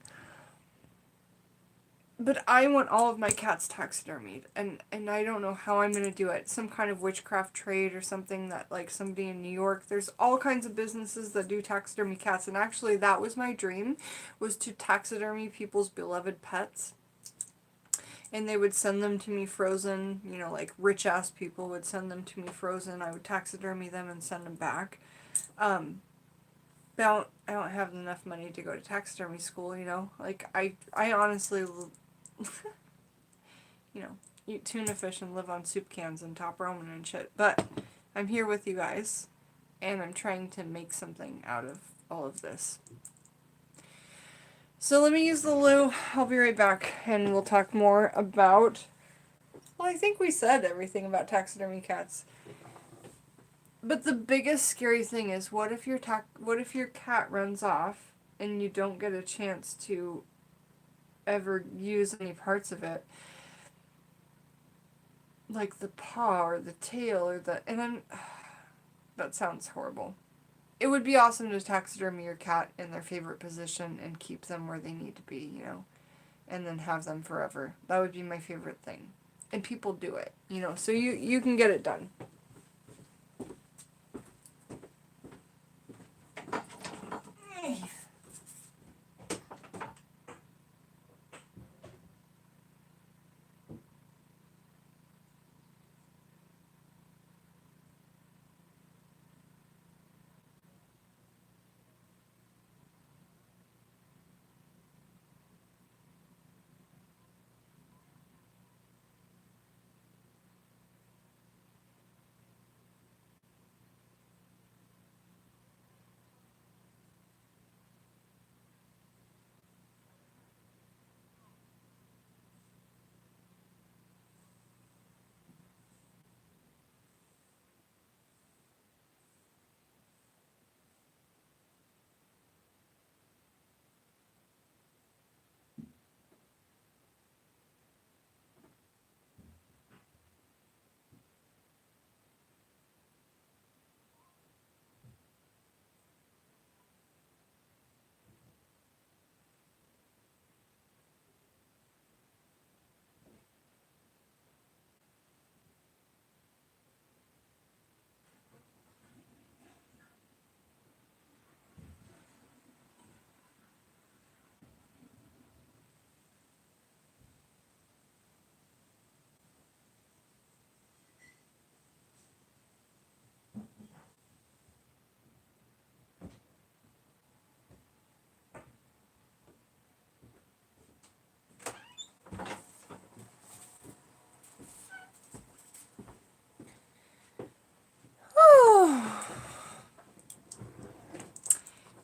A: But I want all of my cats taxidermied, and I don't know how I'm going to do it. Some kind of witchcraft trade or something, that like somebody in New York. There's all kinds of businesses that do taxidermy cats, and actually that was my dream, was to taxidermy people's beloved pets. And they would send them to me frozen, you know, like rich ass people would send them to me frozen. I would taxidermy them and send them back. But I don't have enough money to go to taxidermy school, you know? Like, I honestly, you know, eat tuna fish and live on soup cans and top ramen and shit. But I'm here with you guys, and I'm trying to make something out of all of this. So let me use the loo. I'll be right back, and we'll talk more about... Well, I think we said everything about taxidermy cats. But the biggest scary thing is, what if your cat runs off and you don't get a chance to ever use any parts of it, like the paw or the tail or that sounds horrible. It would be awesome to taxidermy your cat in their favorite position and keep them where they need to be, you know, and then have them forever. That would be my favorite thing. And people do it, you know, so you can get it done.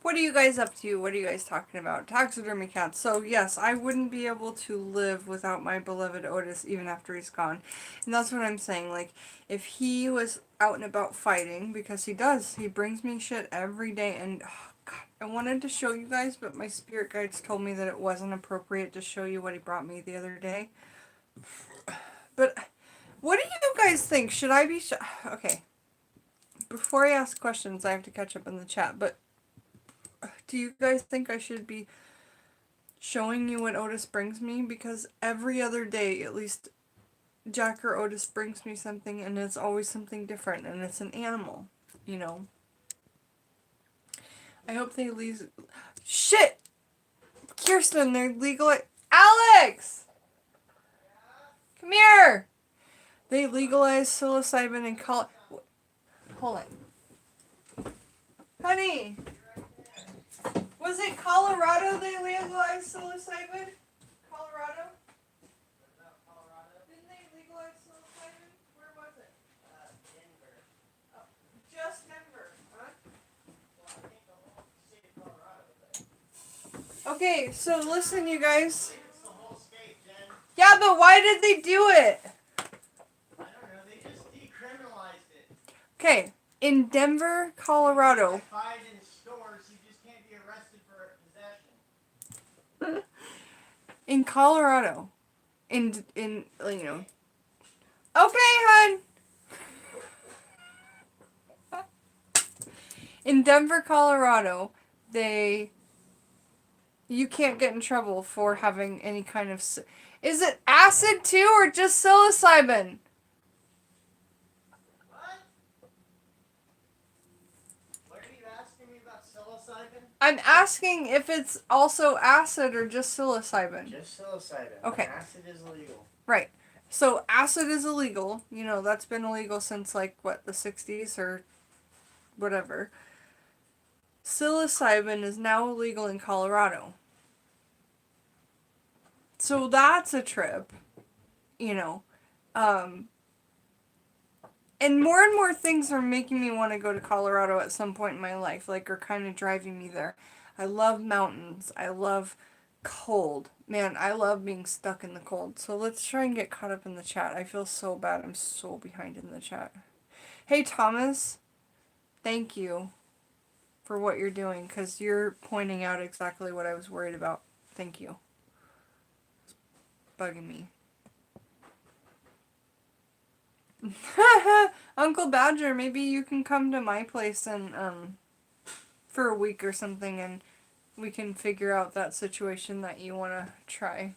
A: What are you guys up to? What are you guys talking about? Taxidermy cats. So yes, I wouldn't be able to live without my beloved Otis even after he's gone. And that's what I'm saying. Like, if he was out and about fighting, because he does, he brings me shit every day, and oh God, I wanted to show you guys, but my spirit guides told me that it wasn't appropriate to show you what he brought me the other day. But what do you guys think? Should I be okay. Before I ask questions, I have to catch up in the chat, but do you guys think I should be showing you what Otis brings me? Because every other day, at least Jack or Otis brings me something, and it's always something different, and it's an animal, you know? I hope they leave... Shit! Kirsten, they're legal... Alex! Come here! They legalized psilocybin in Hold on. Honey! Was it Colorado they legalized psilocybin? Colorado? Didn't they legalize psilocybin? Where was it? Denver. Oh. Okay, so listen, you guys. Yeah, but why did they do it?
B: I don't know. They just decriminalized it.
A: Okay, in Denver, Colorado.
B: Buy it in stores. You just can't be arrested for possession.
A: In Colorado. In you know. Okay, hon. In Denver, Colorado, you can't get in trouble for having any kind of. Is it acid too, or just psilocybin?
B: What? What are you asking me about psilocybin?
A: I'm asking if it's also acid or just psilocybin.
B: Just psilocybin.
A: Okay.
B: Acid is illegal.
A: Right. So acid is illegal. You know, that's been illegal since like what, the 60s or whatever. Psilocybin is now illegal in Colorado. So that's a trip, you know. And more things are making me want to go to Colorado at some point in my life, like are kind of driving me there. I love mountains. I love cold. Man, I love being stuck in the cold. So let's try and get caught up in the chat. I feel so bad. I'm so behind in the chat. Hey, Thomas. Thank you for what you're doing, because you're pointing out exactly what I was worried about. Thank you. It's bugging me. Uncle Badger, maybe you can come to my place and for a week or something, and we can figure out that situation that you want to try.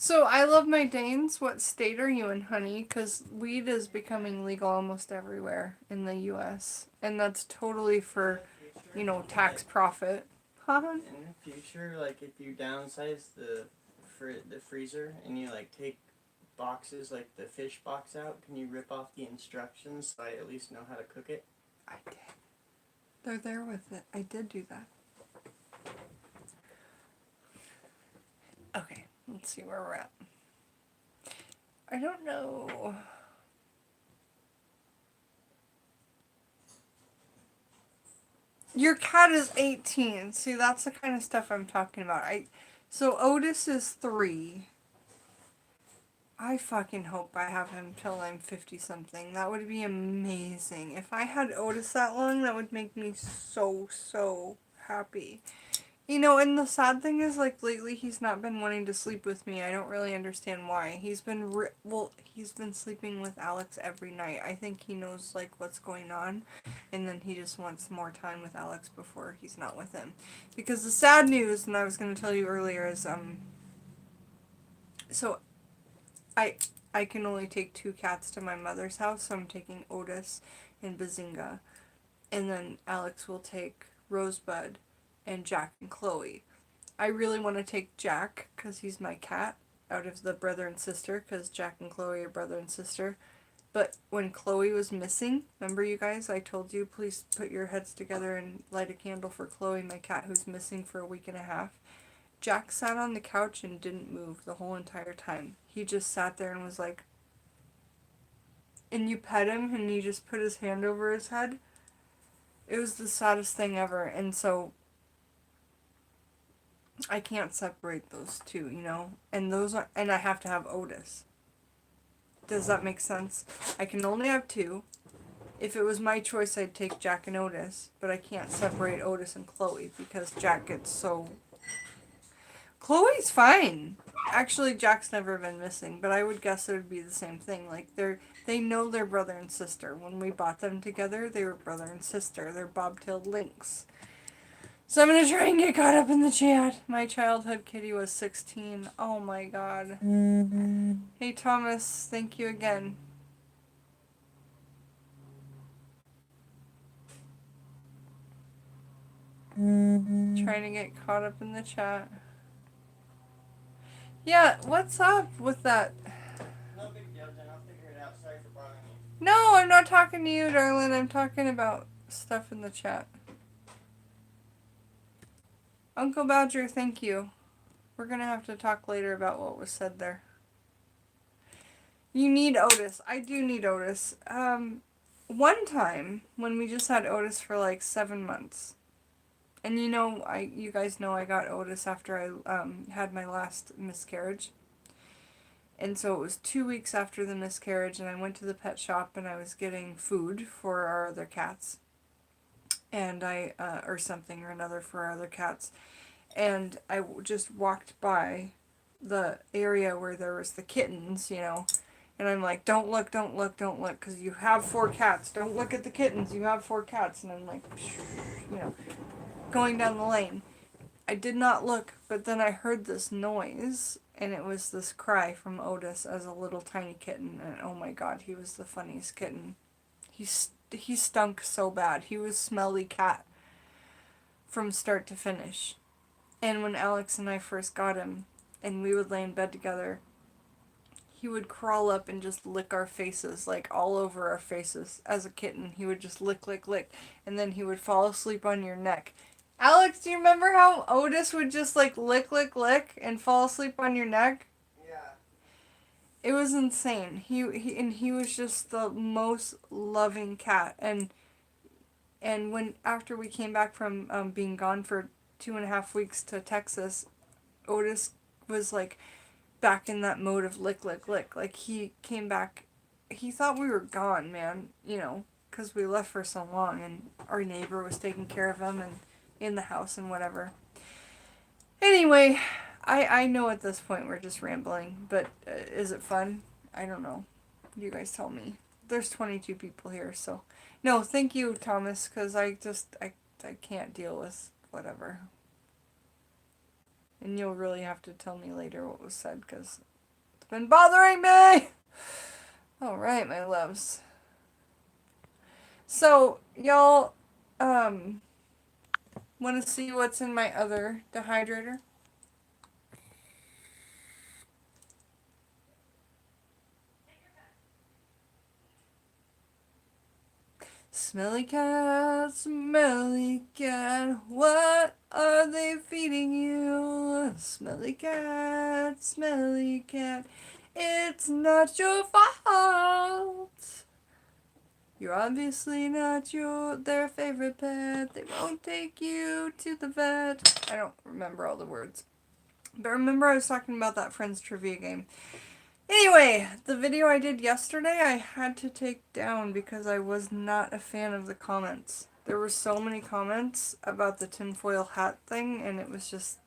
A: So, I love my Danes. What state are you in, honey? Because weed is becoming legal almost everywhere in the U.S. And that's totally for, you know, tax profit. Huh?
B: In the future, like if you downsize the freezer and you like take boxes like the fish box out, can you rip off the instructions so I at least know how to cook it?
A: I did. They're there with it. I did do that. Okay, let's see where we're at. I don't know. Your cat is 18. See, that's the kind of stuff I'm talking about. So Otis is 3. I fucking hope I have him till I'm 50 something. That would be amazing. If I had Otis that long, that would make me so happy. You know, and the sad thing is, like, lately he's not been wanting to sleep with me. I don't really understand why. He's been, he's been sleeping with Alex every night. I think he knows, like, what's going on. And then he just wants more time with Alex before he's not with him. Because the sad news, and I was going to tell you earlier, is, so I can only take 2 cats to my mother's house, so I'm taking Otis and Bazinga. And then Alex will take Rosebud and Jack and Chloe. I really want to take Jack, because he's my cat, out of the brother and sister, because Jack and Chloe are brother and sister. But when Chloe was missing, remember you guys, I told you, please put your heads together and light a candle for Chloe, my cat, who's missing for a week and a half. Jack sat on the couch and didn't move the whole entire time. He just sat there and was like, and you pet him and he just put his hand over his head. It was the saddest thing ever. And so I can't separate those two, you know? And I have to have Otis. Does that make sense? I can only have 2. If it was my choice, I'd take Jack and Otis, but I can't separate Otis and Chloe because Jack gets so... Chloe's fine. Actually, Jack's never been missing, but I would guess it would be the same thing. Like, they know they're brother and sister. When we bought them together, they were brother and sister. They're bobtailed lynx. So I'm gonna try and get caught up in the chat. My childhood kitty was 16. Oh my god. Hey Thomas, thank you again. Trying to get caught up in the chat. Yeah, what's up with that?
B: No big deal, Jen. I'll figure it out. Sorry for bothering you.
A: No, I'm not talking to you, darling. I'm talking about stuff in the chat. Uncle Badger, thank you. We're gonna have to talk later about what was said there. You need Otis. I do need Otis. One time when we just had Otis for like 7 months, and you guys know I got Otis after I had my last miscarriage, and so it was 2 weeks after the miscarriage, and I went to the pet shop and I was getting food for our other cats, and or something or another for our other cats, and I just walked by the area where there was the kittens, and I'm like, don't look, don't look, don't look, because you have 4 cats. Don't look at the kittens. You have 4 cats. And I'm like, going down the lane. I did not look, but then I heard this noise, and it was this cry from Otis as a little tiny kitten. And oh my god, he was the funniest kitten. He stunk so bad. He was smelly cat from start to finish. And when Alex and I first got him, and we would lay in bed together, he would crawl up and just lick our faces, like all over our faces. As a kitten, he would just lick, lick, lick, and then he would fall asleep on your neck. Alex, do you remember how Otis would just like lick, lick, lick, and fall asleep on your neck?
B: Yeah.
A: It was insane. He was just the most loving cat. And when after we came back from being gone for 2.5 weeks to Texas, Otis was like back in that mode of lick, lick, lick. Like, he came back. He thought we were gone, man, because we left for so long, and our neighbor was taking care of him and in the house and whatever. Anyway, I know at this point we're just rambling, but is it fun? I don't know. You guys tell me. There's 22 people here, so. No, thank you, Thomas, because I can't deal with whatever. And you'll really have to tell me later what was said, because it's been bothering me! Alright, my loves. So, y'all, want to see what's in my other dehydrator? Smelly cat, what are they feeding you? Smelly cat, it's not your fault. You're obviously not their favorite pet. They won't take you to the vet. I don't remember all the words. But remember I was talking about that Friends trivia game. Anyway, the video I did yesterday I had to take down because I was not a fan of the comments. There were so many comments about the tinfoil hat thing, and it was just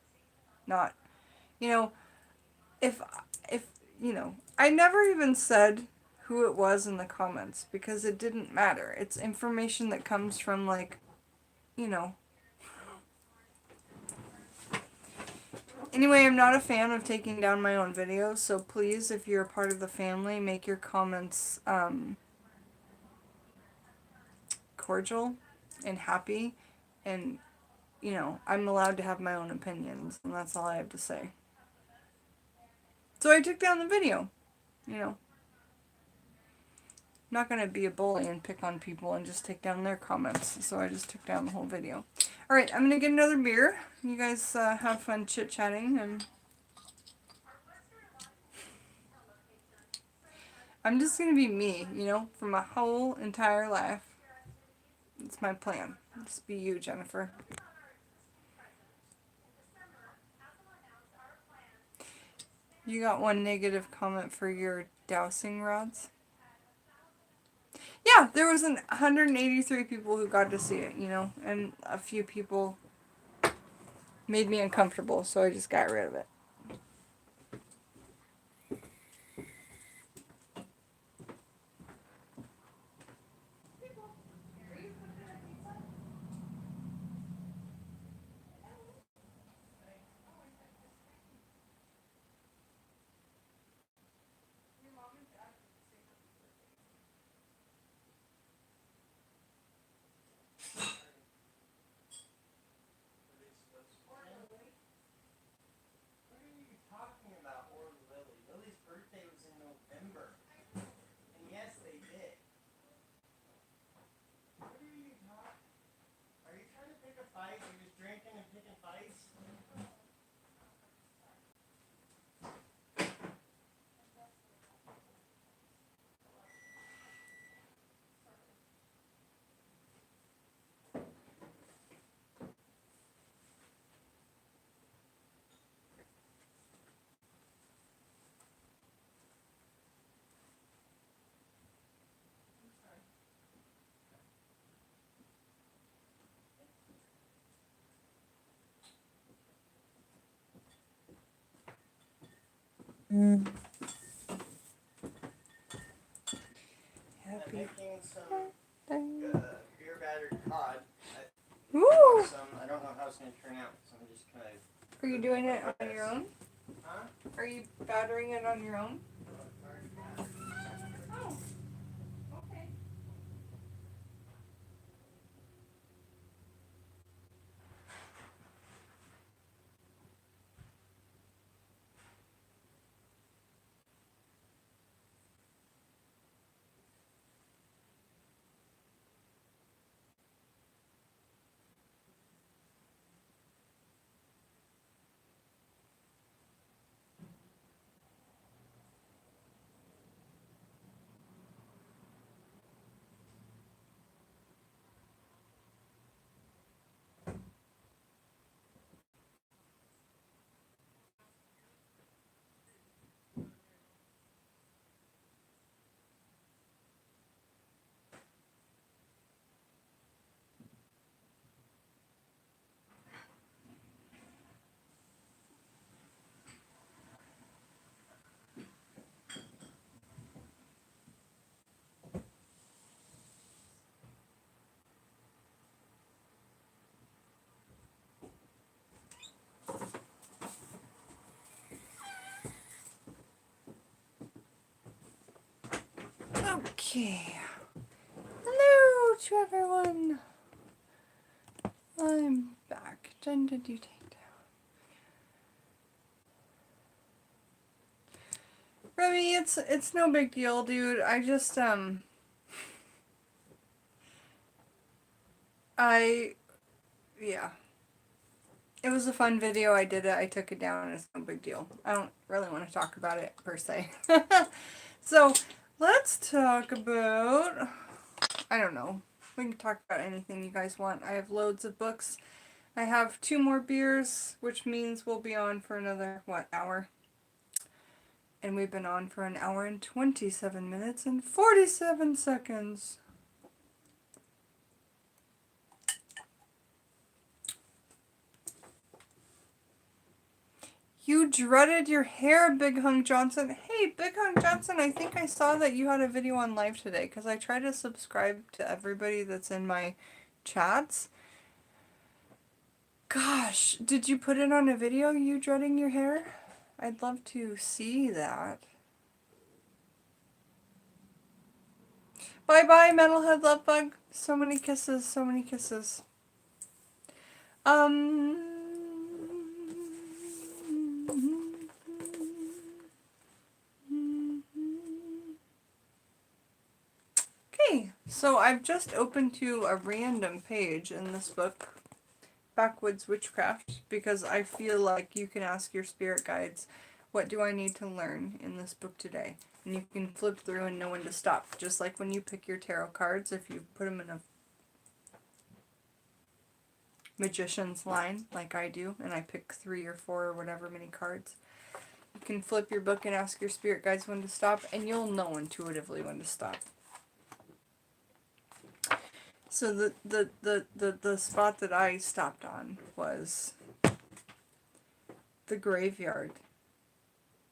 A: not, if, I never even said who it was in the comments because it didn't matter. It's information that comes from, like, Anyway, I'm not a fan of taking down my own videos, so please, if you're a part of the family, make your comments cordial and happy, and, I'm allowed to have my own opinions, and that's all I have to say. So I took down the video, I'm not going to be a bully and pick on people and just take down their comments, so I just took down the whole video. Alright, I'm going to get another beer. You guys have fun chit-chatting, and I'm just going to be me, for my whole entire life. It's my plan. Just be you, Jennifer. You got one negative comment for your dowsing rods? Yeah, there was 183 people who got to see it, and a few people made me uncomfortable, so I just got rid of it.
B: I'm
A: Happy
B: making some
A: birthday.
B: beer battered cod.
A: Woo!
B: I don't know how it's going to turn out, so I'm just kind of...
A: Are you doing it on your own?
B: Huh?
A: Are you battering it on your own? Oh, okay. Okay. Hello to everyone. I'm back. Jen, did you take down? Remy, it's no big deal, dude. I just yeah. It was a fun video. I did it. I took it down. It's no big deal. I don't really want to talk about it per se. So let's talk about, I don't know. We can talk about anything you guys want. I have loads of books. I have 2 more beers, which means we'll be on for another, what, hour? And we've been on for an hour and 27 minutes and 47 seconds. You dreaded your hair, Big Hung Johnson. Hey, Big Hung Johnson, I think I saw that you had a video on live today, because I try to subscribe to everybody that's in my chats. Gosh, did you put it on a video, you dreading your hair? I'd love to see that. Bye-bye, Metalhead Love Bug. So many kisses, so many kisses. Okay, so I've just opened to a random page in this book, Backwoods Witchcraft, because I feel like you can ask your spirit guides, what do I need to learn in this book today? And you can flip through and know when to stop. Just like when you pick your tarot cards, if you put them in a magician's line, like I do, and I pick 3 or 4 or whatever many cards, you can flip your book and ask your spirit guides when to stop, and you'll know intuitively when to stop. So the spot that I stopped on was the graveyard,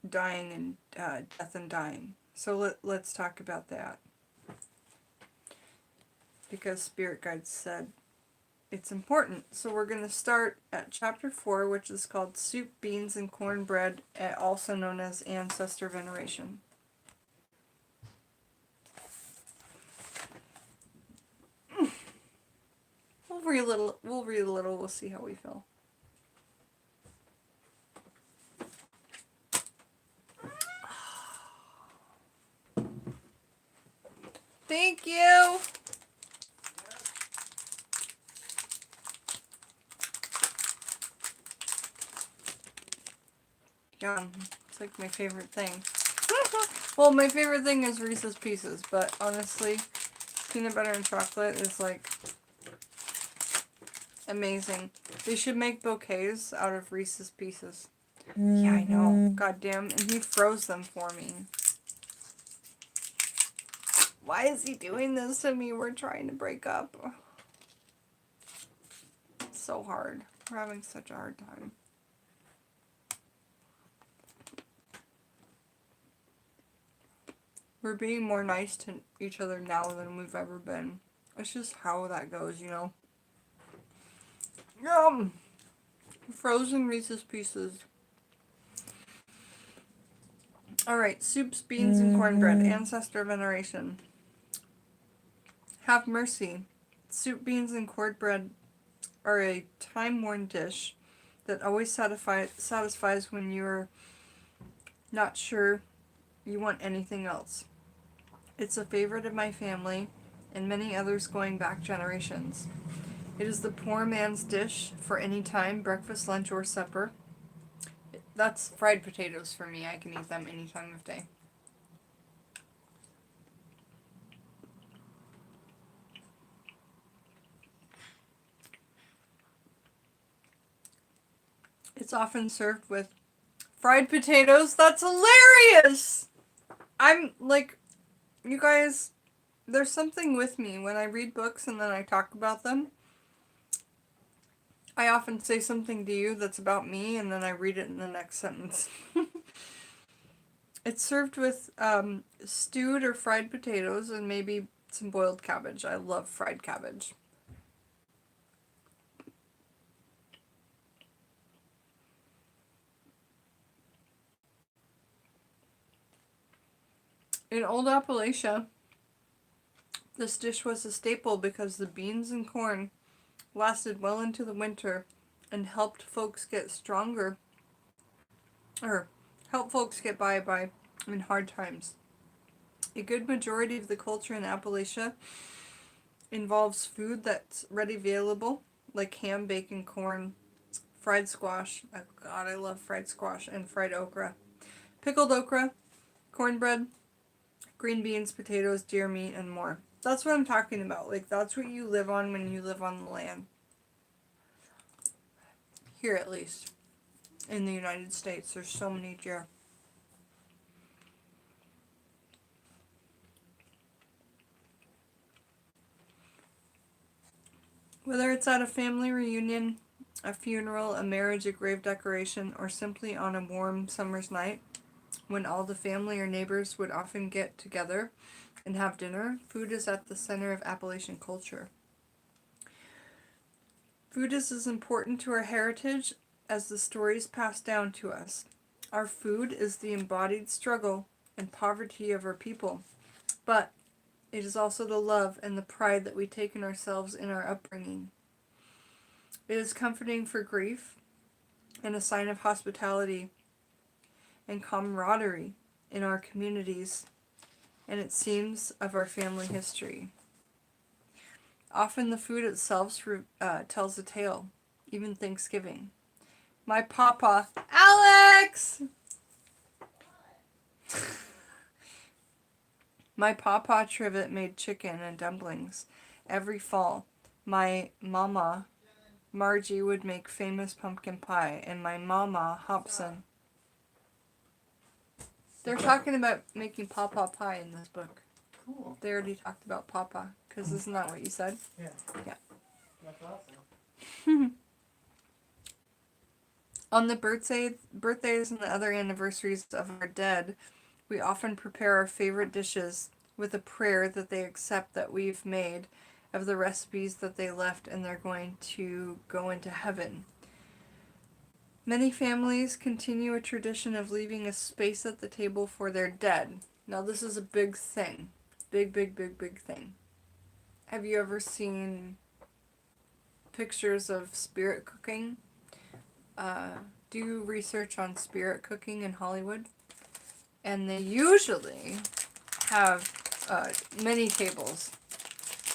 A: dying and death and dying. So let's talk about that, because spirit guides said it's important. So we're going to start at chapter 4, which is called Soup, Beans, and Cornbread, also known as Ancestor Veneration. We'll read a little, we'll see how we feel. Thank you! Yum. It's like my favorite thing. Well, my favorite thing is Reese's Pieces, but honestly, peanut butter and chocolate is like amazing. They should make bouquets out of Reese's Pieces. Yeah, I know. Goddamn. And he froze them for me. Why is he doing this to me? We're trying to break up. It's so hard. We're having such a hard time. We're being more nice to each other now than we've ever been. It's just how that goes, you know. Yum! Frozen Reese's Pieces. Alright, soups, beans, and cornbread. Ancestor veneration. Have mercy. Soup, beans, and cornbread are a time-worn dish that always satisfies when you're not sure you want anything else. It's a favorite of my family and many others going back generations. It is the poor man's dish for any time, breakfast, lunch, or supper. That's fried potatoes for me. I can eat them any time of day. It's often served with fried potatoes. That's hilarious! I'm like, you guys, there's something with me when I read books and then I talk about them. I often say something to you that's about me and then I read it in the next sentence. It's served with stewed or fried potatoes and maybe some boiled cabbage. I love fried cabbage. In old Appalachia, this dish was a staple because the beans and corn lasted well into the winter and helped folks get stronger, or help folks get by in hard times. A good majority of the culture in Appalachia involves food that's ready available, like ham, bacon, corn, fried squash. Oh God, I love fried squash and fried okra. Pickled okra, cornbread, green beans, potatoes, deer meat, and more. That's what I'm talking about. Like, that's what you live on when you live on the land. Here, at least. In the United States, there's so many deer. Whether it's at a family reunion, a funeral, a marriage, a grave decoration, or simply on a warm summer's night, when all the family or neighbors would often get together and have dinner, food is at the center of Appalachian culture. Food is as important to our heritage as the stories passed down to us. Our food is the embodied struggle and poverty of our people, but it is also the love and the pride that we take in ourselves in our upbringing. It is comforting for grief and a sign of hospitality and camaraderie in our communities, and it seems of our family history. Often the food itself tells a tale, even Thanksgiving. My papa, Alex! My papa Trivet made chicken and dumplings every fall. My mama, Margie, would make famous pumpkin pie, and my mama, Hobson. They're talking about making pawpaw pie in this book.
B: Cool.
A: They already talked about pawpaw, because isn't that what you said?
B: Yeah.
A: Yeah.
B: That's awesome.
A: On the birthdays and the other anniversaries of our dead, we often prepare our favorite dishes with a prayer that they accept that we've made of the recipes that they left and they're going to go into heaven. Many families continue a tradition of leaving a space at the table for their dead. Now this is a big thing. Big thing. Have you ever seen pictures of spirit cooking? Do research on spirit cooking in Hollywood. And they usually have many tables.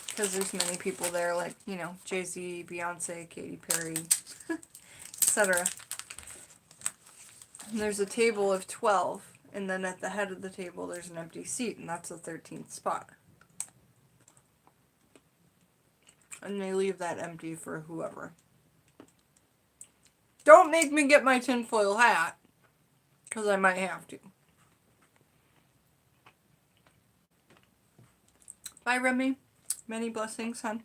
A: Because there's many people there, like, you know, Jay-Z, Beyonce, Katy Perry, etc. And there's a table of 12, and then at the head of the table there's an empty seat, and that's the 13th spot. And they leave that empty for whoever. Don't make me get my tinfoil hat, because I might have to. Bye, Remy. Many blessings, hon.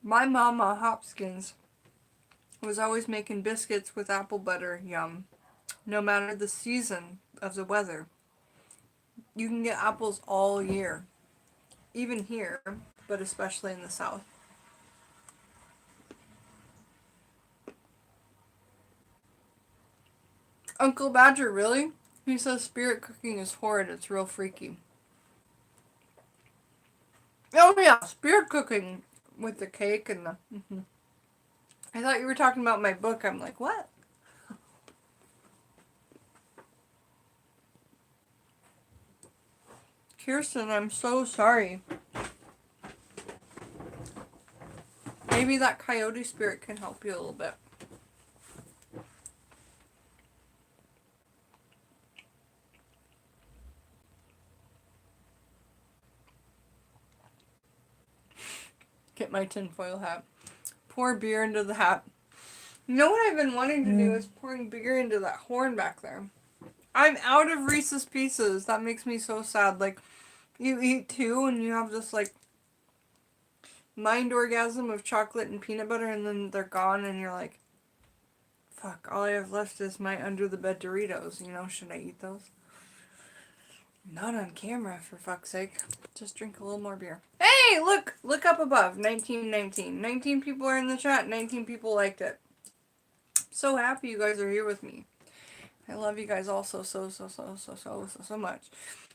A: My mama, Hopkins, Was always making biscuits with apple butter, yum. No matter the season of the weather. You can get apples all year. Even here, but especially in the South. Uncle Badger, really? He says spirit cooking is horrid. It's real freaky. Oh yeah, spirit cooking with the cake and the... I thought you were talking about my book. I'm like, what? Kirsten, I'm so sorry. Maybe that coyote spirit can help you a little bit. Get my tinfoil hat. Pour beer into the hat. You know what I've been wanting to do is pouring beer into that horn back there. I'm out of Reese's Pieces. That makes me so sad. Like, you eat two and you have this, like, mind orgasm of chocolate and peanut butter and then they're gone and you're like, fuck, all I have left is my under-the-bed Doritos. You know, should I eat those? Not on camera, for fuck's sake. Just drink a little more beer. Hey, look! Look up above. 1919. 19 people are in the chat. 19 people liked it. So happy you guys are here with me. I love you guys all so much.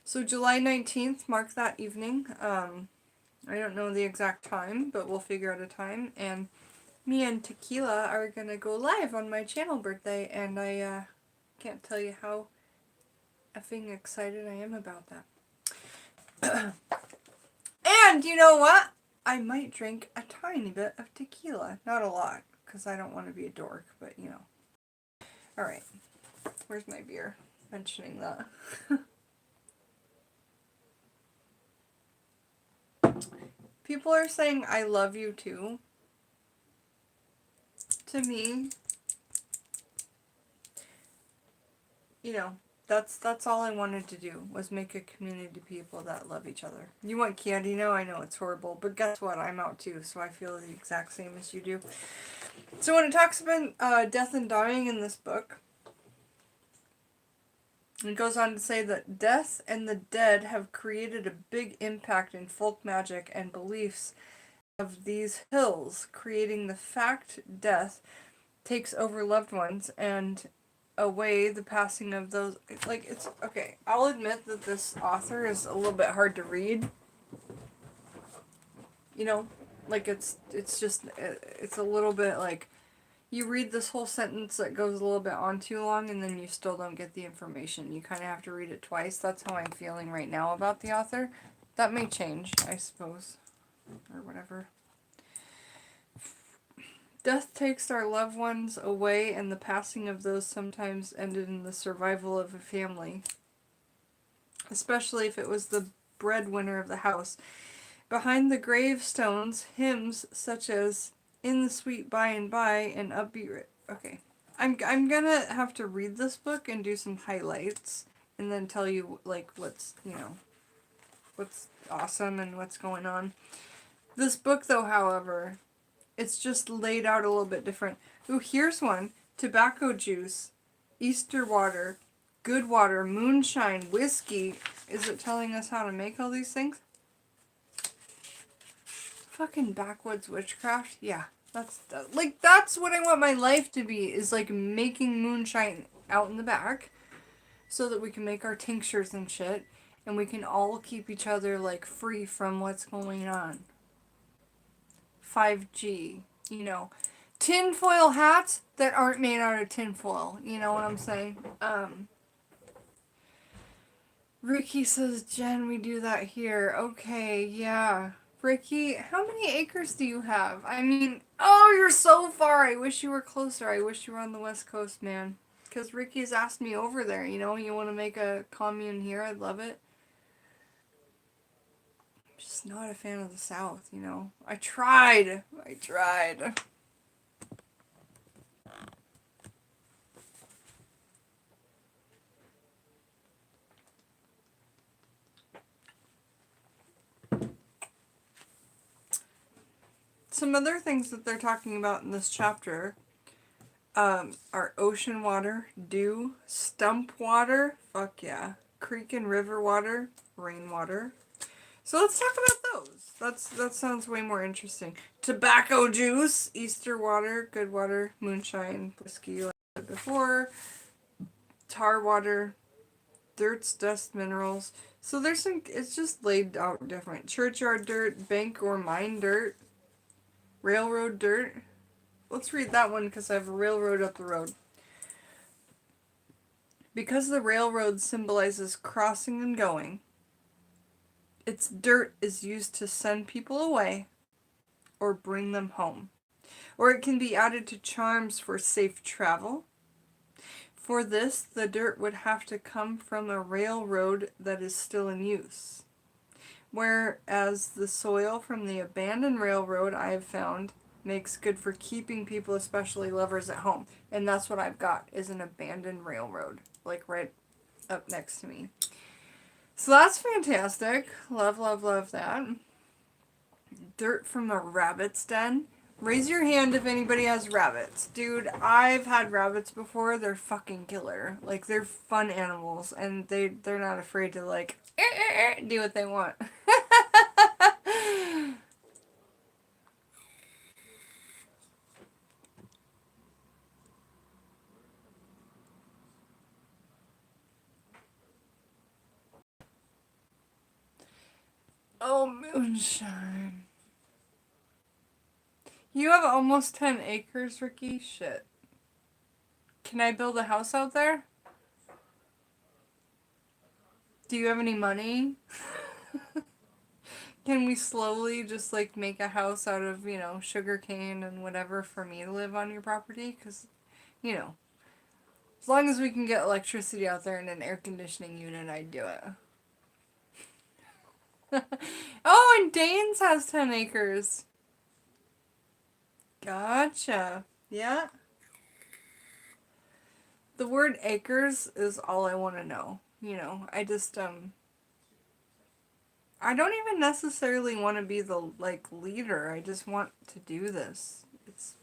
A: So July 19th, mark that evening. I don't know the exact time, but we'll figure out a time. And me and Tequila are going to go live on my channel birthday. And I can't tell you how effing excited I am about that. And you know what? I might drink a tiny bit of tequila. Not a lot, because I don't want to be a dork, but you know. Alright. Where's my beer? Mentioning that. People are saying I love you too. To me, you know, that's all I wanted to do, was make a community of people that love each other. You want candy now? I know it's horrible, but guess what? I'm out too, so I feel the exact same as you do. So when it talks about death and dying in this book, it goes on to say that death and the dead have created a big impact in folk magic and beliefs of these hills, creating the fact death takes over loved ones and away the passing of those. Like, it's okay, I'll admit that this author is a little bit hard to read, you know, like it's just it's a little bit like you read this whole sentence that goes a little bit on too long and then you still don't get the information. You kind of have to read it twice. That's how I'm feeling right now about the author. That may change, I suppose, or whatever. Death takes our loved ones away, and the passing of those sometimes ended in the survival of a family, especially if it was the breadwinner of the house. Behind the gravestones, hymns such as "In the Sweet By and By" and "Upbeat." Okay, I'm gonna have to read this book and do some highlights, and then tell you like what's, you know, what's awesome and what's going on. This book, though, however, it's just laid out a little bit different. Ooh, here's one. Tobacco juice, Easter water, good water, moonshine, whiskey. Is it telling us how to make all these things? Fucking backwoods witchcraft? Yeah. That's what I want my life to be, is like making moonshine out in the back so that we can make our tinctures and shit and we can all keep each other like free from what's going on. 5G, you know, tinfoil hats that aren't made out of tinfoil, you know what I'm saying? Ricky says, Jen, we do that here. Okay, yeah. Ricky, how many acres do you have? I mean, oh, you're so far. I wish you were closer. I wish you were on the West Coast, man. Because Ricky's asked me over there, you know, you want to make a commune here? I'd love it. Just not a fan of the South, you know. I tried. Some other things that they're talking about in this chapter Our ocean water, dew, stump water, fuck yeah, creek and river water, rainwater. So let's talk about those. That sounds way more interesting. Tobacco juice, Easter water, good water, moonshine, whiskey, like I said before, tar water, dirts, dust, minerals. So there's some, it's just laid out different. Churchyard dirt, bank or mine dirt, railroad dirt. Let's read that one because I have a railroad up the road. Because the railroad symbolizes crossing and going, its dirt is used to send people away or bring them home. Or it can be added to charms for safe travel. For this, the dirt would have to come from a railroad that is still in use. Whereas the soil from the abandoned railroad I have found makes good for keeping people, especially lovers, at home. And that's what I've got, is an abandoned railroad, like right up next to me. So that's fantastic. Love, love, love that. Dirt from a rabbit's den. Raise your hand if anybody has rabbits. Dude, I've had rabbits before. They're fucking killer. Like, they're fun animals, and they're not afraid to, like, do what they want. Oh, moonshine. You have almost 10 acres, Ricky? Shit. Can I build a house out there? Do you have any money? Can we slowly just, like, make a house out of, you know, sugar cane and whatever for me to live on your property? Because, you know, as long as we can get electricity out there and an air conditioning unit, I'd do it. Oh, and Danes has 10 acres. Gotcha. Yeah. The word acres is all I want to know. You know, I just, I don't even necessarily want to be the, like, leader. I just want to do this. It's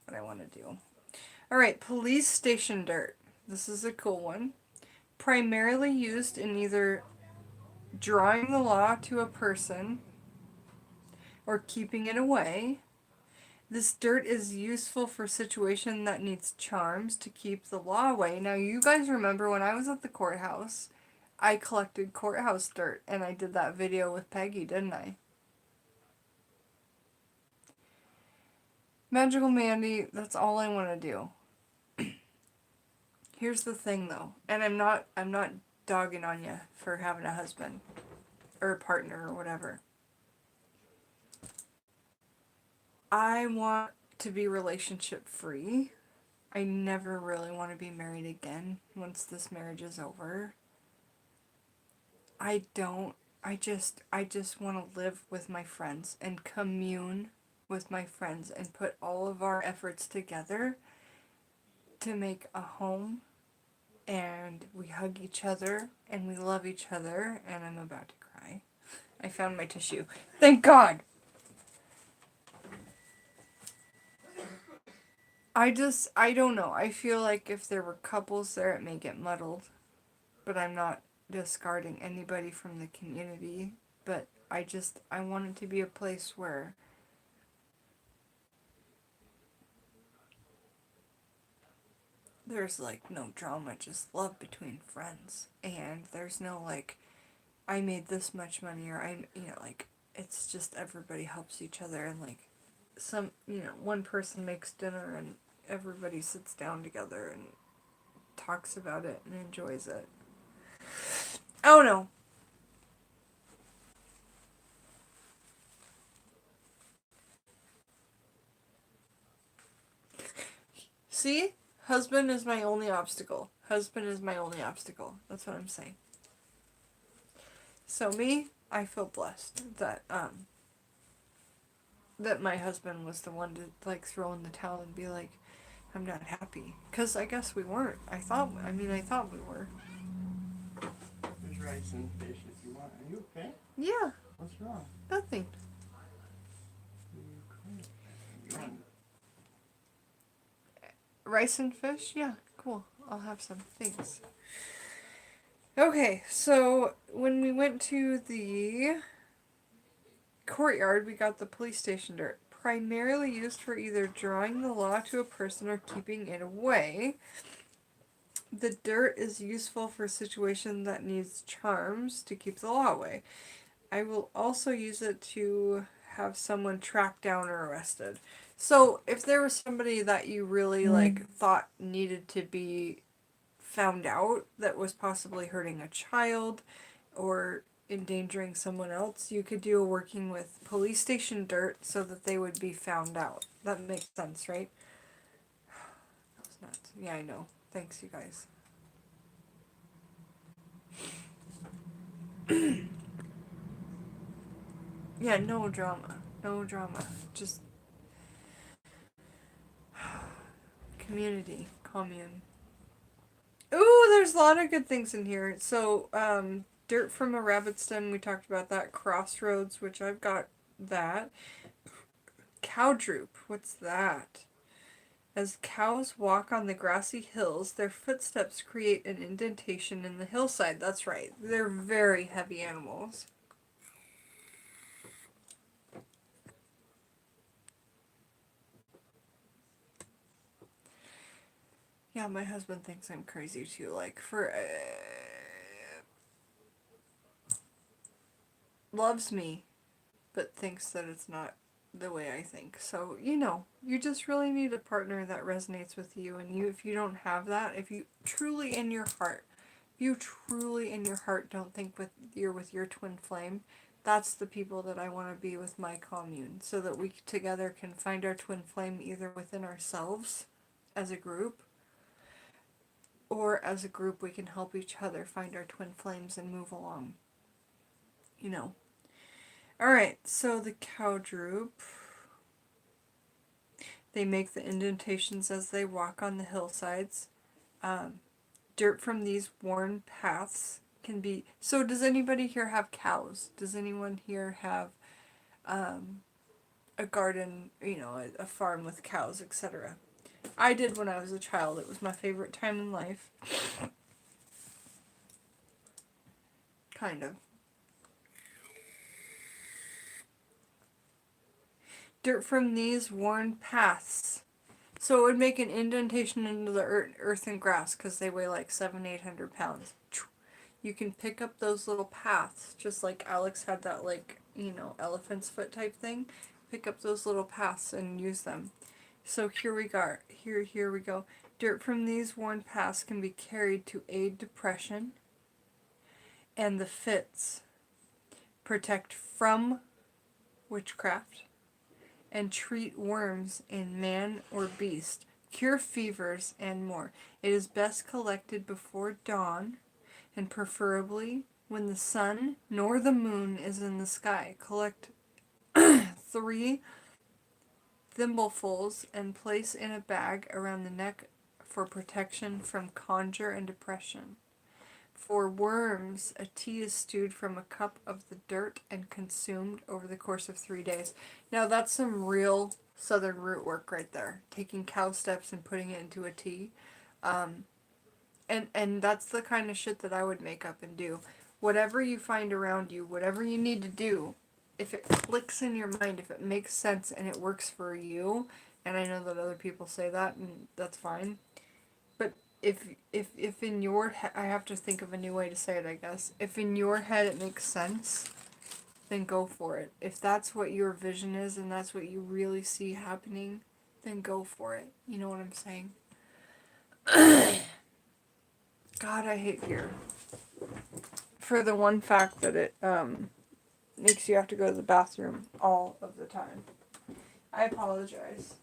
A: what I want to do. Alright, police station dirt. This is a cool one. Primarily used in either drawing the law to a person or keeping it away. This dirt is useful for situation that needs charms to keep the law away. Now, you guys remember when I was at the courthouse, I collected courthouse dirt, and I did that video with Peggy, didn't I? Magical Mandy, that's all I want to do. Here's the thing, though, and I'm not dogging on you for having a husband or a partner or whatever. I want to be relationship free. I never really want to be married again once this marriage is over. I just want to live with my friends and commune with my friends and put all of our efforts together to make a home, and we hug each other and we love each other, and I'm about to cry. I found my tissue. Thank God! I don't know. I feel like if there were couples there, it may get muddled. But I'm not discarding anybody from the community. But I want it to be a place where there's, like, no drama, just love between friends. And there's no, like, I made this much money, or like, it's just everybody helps each other, and, like, one person makes dinner and everybody sits down together and talks about it and enjoys it. I don't know. See? Husband is my only obstacle. Husband is my only obstacle. That's what I'm saying. So me, I feel blessed that my husband was the one to, like, throw in the towel and be like, I'm not happy. Because I guess we weren't. I thought we were.
B: There's rice and fish if you want. Are you okay?
A: Yeah.
B: What's wrong?
A: Nothing.
B: You want
A: Rice and fish? Yeah, cool. I'll have some. Thanks. Okay, so when we went to the courtyard, we got the police station dirt. Primarily used for either drawing the law to a person or keeping it away. The dirt is useful for a situation that needs charms to keep the law away. I will also use it to have someone tracked down or arrested. So if there was somebody that you really thought needed to be found out that was possibly hurting a child or endangering someone else, you could do a working with police station dirt so that they would be found out. That makes sense, right? That was nuts. Yeah, I know. Thanks, you guys. Yeah, no drama. No drama. Just community. Commune. Ooh, there's a lot of good things in here. So, dirt from a rabbit's den, we talked about that. Crossroads, which I've got that. Cow droop, what's that? As cows walk on the grassy hills, their footsteps create an indentation in the hillside. That's right. They're very heavy animals. Yeah, my husband thinks I'm crazy too. Like, loves me, but thinks that it's not the way I think. So, you just really need a partner that resonates with you. And if you don't have that, if you truly in your heart don't think you're with your twin flame, that's the people that I want to be with my commune, so that we together can find our twin flame either within ourselves as a group, or as a group we can help each other find our twin flames and move along. Alright, so the cow droop. They make the indentations as they walk on the hillsides. Dirt from these worn paths can be... So does anybody here have cows? Does anyone here have a garden, a farm with cows, etc.? I did when I was a child. It was my favorite time in life. Kind of. Dirt from these worn paths. So it would make an indentation into the earth and grass because they weigh like 700-800 pounds. You can pick up those little paths, just like Alex had that elephant's foot type thing. Pick up those little paths and use them. So here we go. Here we go. Dirt from these worn paths can be carried to aid depression and the fits, protect from witchcraft, and treat worms in man or beast, cure fevers, and more. It is best collected before dawn, and preferably when the sun nor the moon is in the sky. Collect 3 thimblefuls and place in a bag around the neck for protection from conjure and depression. For worms, a tea is stewed from a cup of the dirt and consumed over the course of 3 days. Now that's some real southern root work right there. Taking cow steps and putting it into a tea. And that's the kind of shit that I would make up and do. Whatever you find around you, whatever you need to do, if it clicks in your mind, if it makes sense and it works for you, and I know that other people say that, and that's fine. But if in your head, I have to think of a new way to say it, I guess. If in your head it makes sense, then go for it. If that's what your vision is and that's what you really see happening, then go for it. You know what I'm saying? God, I hate fear. For the one fact that it makes you have to go to the bathroom all of the time. I apologize.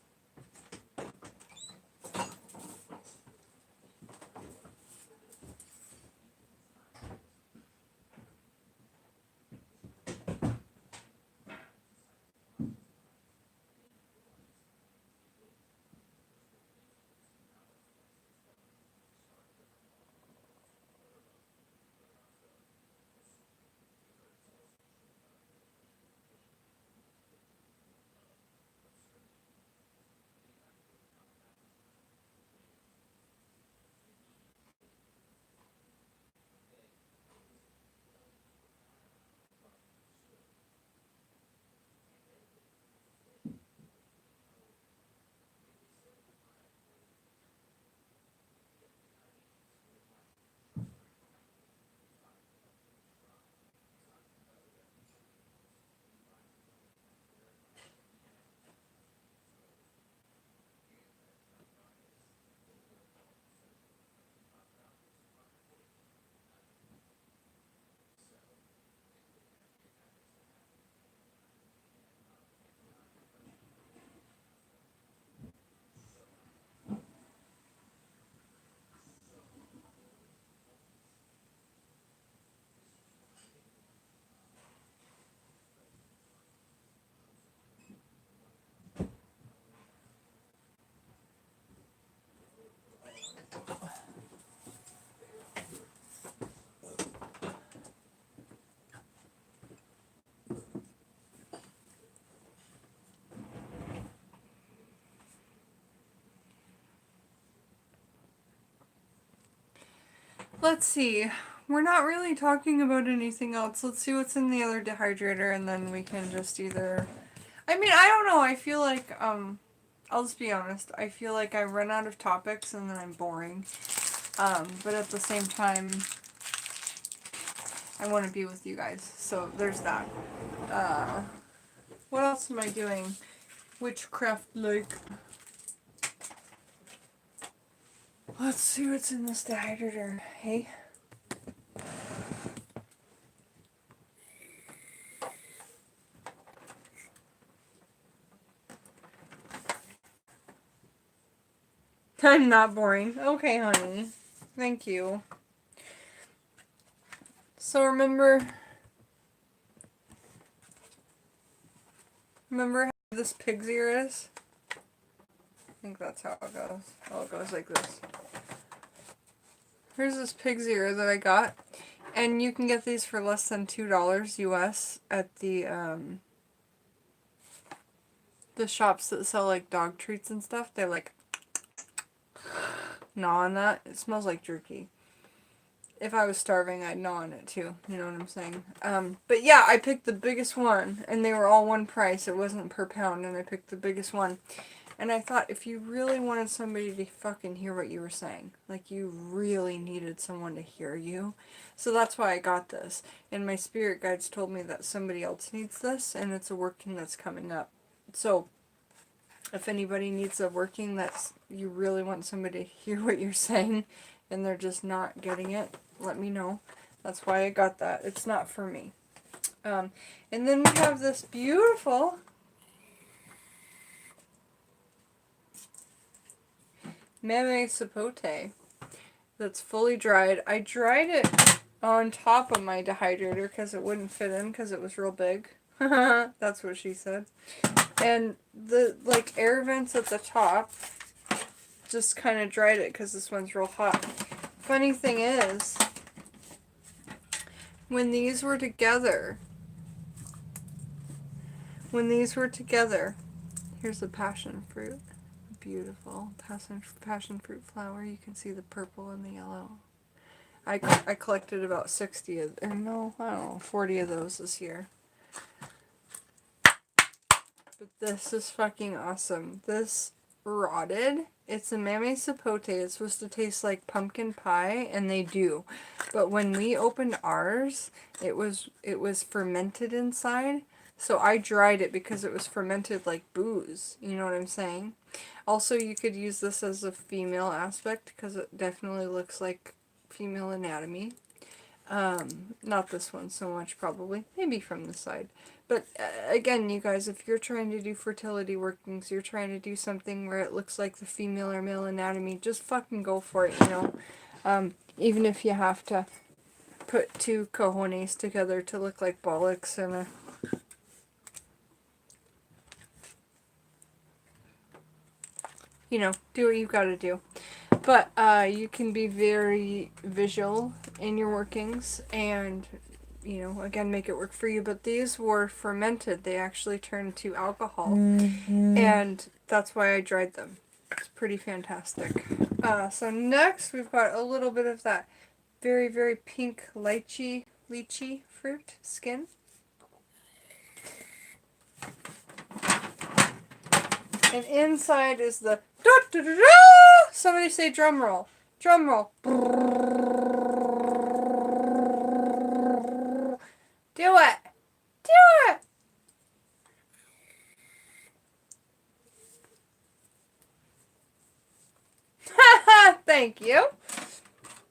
A: Let's see. We're not really talking about anything else. Let's see what's in the other dehydrator, and then we can just either... I mean, I don't know. I feel like, I'll just be honest. I feel like I run out of topics and then I'm boring. But at the same time, I want to be with you guys. So there's that. What else am I doing? Witchcraft like. Let's see what's in this dehydrator. Hey? I'm not boring. Okay, honey. Thank you. So remember how this pig's ear is? I think that's how it goes. Oh, it goes like this. Here's this pig's ear that I got. And you can get these for less than $2 US at the shops that sell like dog treats and stuff. They're like gnaw on that. It smells like jerky. If I was starving, I'd gnaw on it too. You know what I'm saying? But yeah, I picked the biggest one, and they were all one price. It wasn't per pound, and I picked the biggest one. And I thought, if you really wanted somebody to fucking hear what you were saying, like you really needed someone to hear you, so that's why I got this. And my spirit guides told me that somebody else needs this, and it's a working that's coming up. So, if anybody needs a working that's, you really want somebody to hear what you're saying, and they're just not getting it, let me know. That's why I got that. It's not for me. And then we have this beautiful Meme Sapote that's fully dried. I dried it on top of my dehydrator because it wouldn't fit in because it was real big. That's what she said. And the like air vents at the top just kind of dried it because this one's real hot. Funny thing is, when these were together, here's the passion fruit. Beautiful passion fruit flower. You can see the purple and the yellow. I collected about 60 of, or no, I don't know, 40 of those this year. But this is fucking awesome. This rotted. It's a Meme Sapote. It's supposed to taste like pumpkin pie, and they do. But when we opened ours, it was fermented inside. So I dried it because it was fermented like booze. You know what I'm saying? Also, you could use this as a female aspect because it definitely looks like female anatomy. Not this one so much probably. Maybe from the side. But again, you guys, if you're trying to do fertility workings, you're trying to do something where it looks like the female or male anatomy, just fucking go for it, you know? Even if you have to put two cojones together to look like bollocks and a... You know, do what you've got to do. But you can be very visual in your workings and, you know, again, make it work for you. But these were fermented. They actually turned to alcohol. And that's why I dried them. It's pretty fantastic. So next, we've got a little bit of that very, very pink lychee fruit skin. And inside is the... Somebody say drum roll. Drum roll. Do it. Do it. Thank you.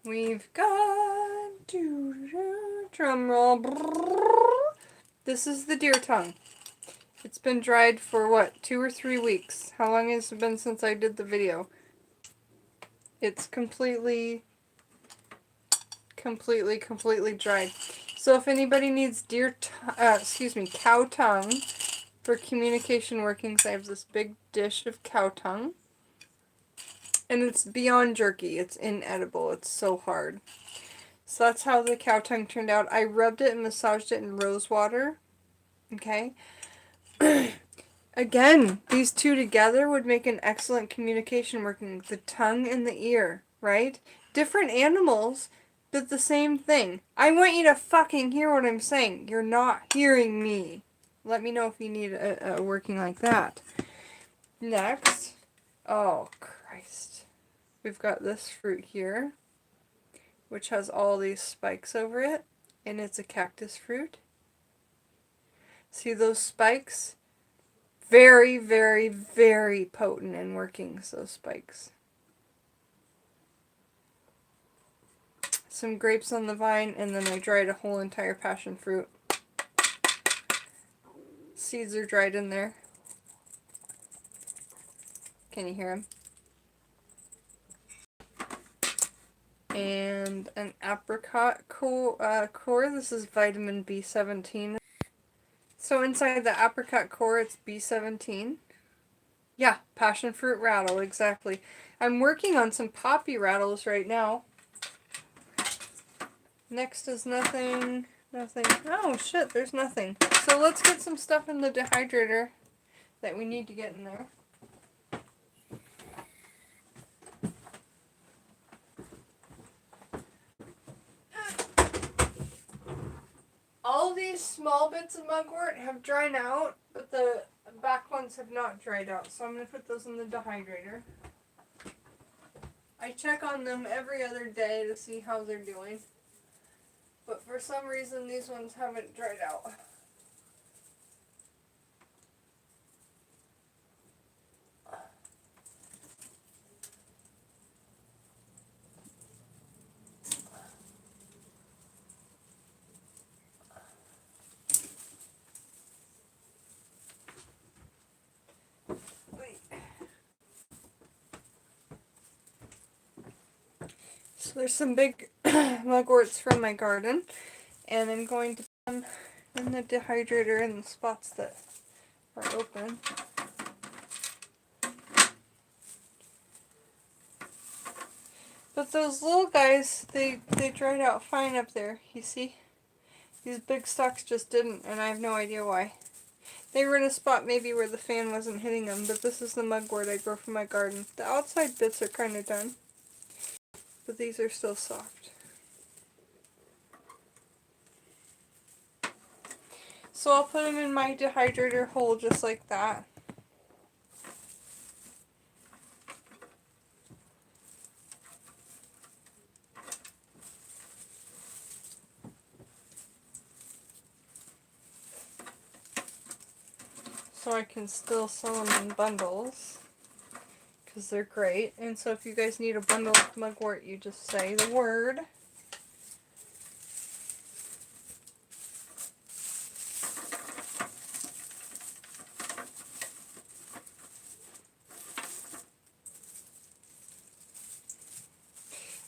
A: We've got... Drum roll. This is the deer tongue. It's been dried for what, 2 or 3 weeks? How long has it been since I did the video? It's completely dried. So if anybody needs cow tongue for communication workings, I have this big dish of cow tongue. And it's beyond jerky. It's inedible. It's so hard. So that's how the cow tongue turned out. I rubbed it and massaged it in rose water. Okay? Again, these two together would make an excellent communication working. The tongue and the ear, right? Different animals did the same thing. I want you to fucking hear what I'm saying. You're not hearing me. Let me know if you need a working like that. Next. Oh, Christ. We've got this fruit here, which has all these spikes over it, and it's a cactus fruit. See those spikes? Very, very, very potent in workings, those spikes. Some grapes on the vine, and then I dried a whole entire passion fruit. Seeds are dried in there. Can you hear them? And an apricot core. This is vitamin B17. So inside the apricot core, it's B17. Yeah, passion fruit rattle, exactly. I'm working on some poppy rattles right now. Next is nothing. Nothing. Oh shit, there's nothing. So let's get some stuff in the dehydrator that we need to get in there. All these small bits of mugwort have dried out, but the back ones have not dried out. So I'm going to put those in the dehydrator. I check on them every other day to see how they're doing. But for some reason, these ones haven't dried out. So there's some big mugworts from my garden, and I'm going to put them in the dehydrator in the spots that are open. But those little guys, they dried out fine up there, you see? These big stalks just didn't, and I have no idea why. They were in a spot maybe where the fan wasn't hitting them, but this is the mugwort I grow from my garden. The outside bits are kind of done, but these are still soft. So I'll put them in my dehydrator hole just like that. So I can still sell them in bundles, because they're great. And so if you guys need a bundle of mugwort, you just say the word.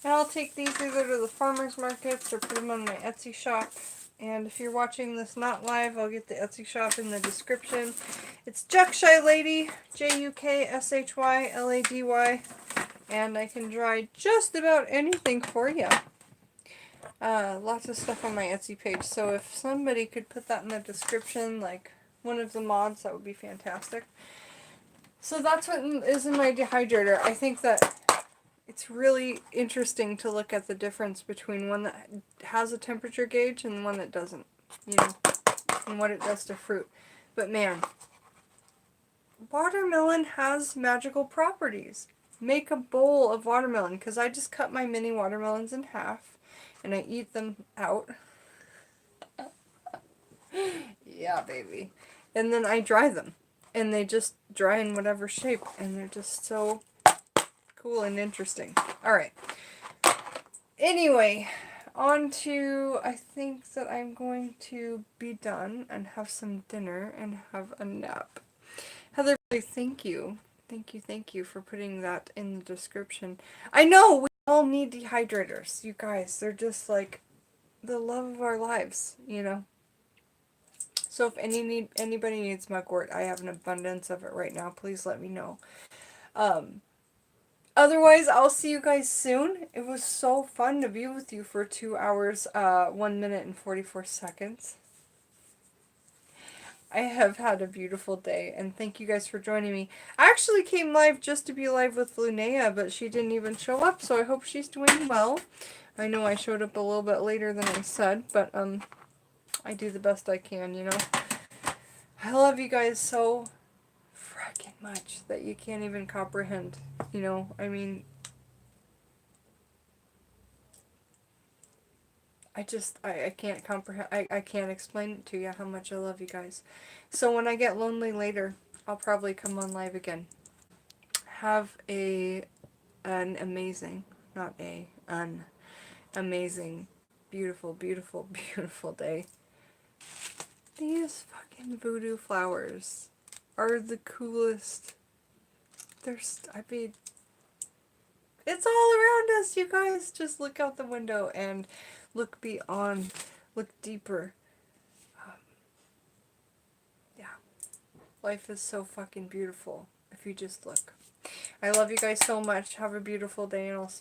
A: And I'll take these either to the farmers markets or put them on my Etsy shop. And if you're watching this not live, I'll get the Etsy shop in the description. It's Jukshy Lady, Jukshy, and I can dry just about anything for you. Lots of stuff on my Etsy page, so if somebody could put that in the description, like one of the mods, that would be fantastic. So that's what is in my dehydrator. I think that it's really interesting to look at the difference between one that has a temperature gauge and one that doesn't, you know, and what it does to fruit. But man, watermelon has magical properties. Make a bowl of watermelon, because I just cut my mini watermelons in half and I eat them out. Yeah, baby. And then I dry them, and they just dry in whatever shape, and they're just so cool and interesting. Alright. Anyway, on to, I think that I'm going to be done and have some dinner and have a nap. Heather, thank you. Thank you for putting that in the description. I know, we all need dehydrators, you guys. They're just like the love of our lives, you know. So if anybody needs mugwort, I have an abundance of it right now. Please let me know. Otherwise, I'll see you guys soon. It was so fun to be with you for 2 hours, 1 minute and 44 seconds. I have had a beautiful day, and thank you guys for joining me. I actually came live just to be live with Linnea, but she didn't even show up, so I hope she's doing well. I know I showed up a little bit later than I said, but I do the best I can, you know. I love you guys so frickin' much that you can't even comprehend, you know. I mean, I can't comprehend, I can't explain it to you how much I love you guys. So when I get lonely later, I'll probably come on live again. Have an amazing, not an amazing, beautiful, beautiful, beautiful day. These fucking voodoo flowers are the coolest. I mean, it's all around us, you guys. Just look out the window and look beyond, look deeper. Yeah. Life is so fucking beautiful if you just look. I love you guys so much. Have a beautiful day, and I'll see you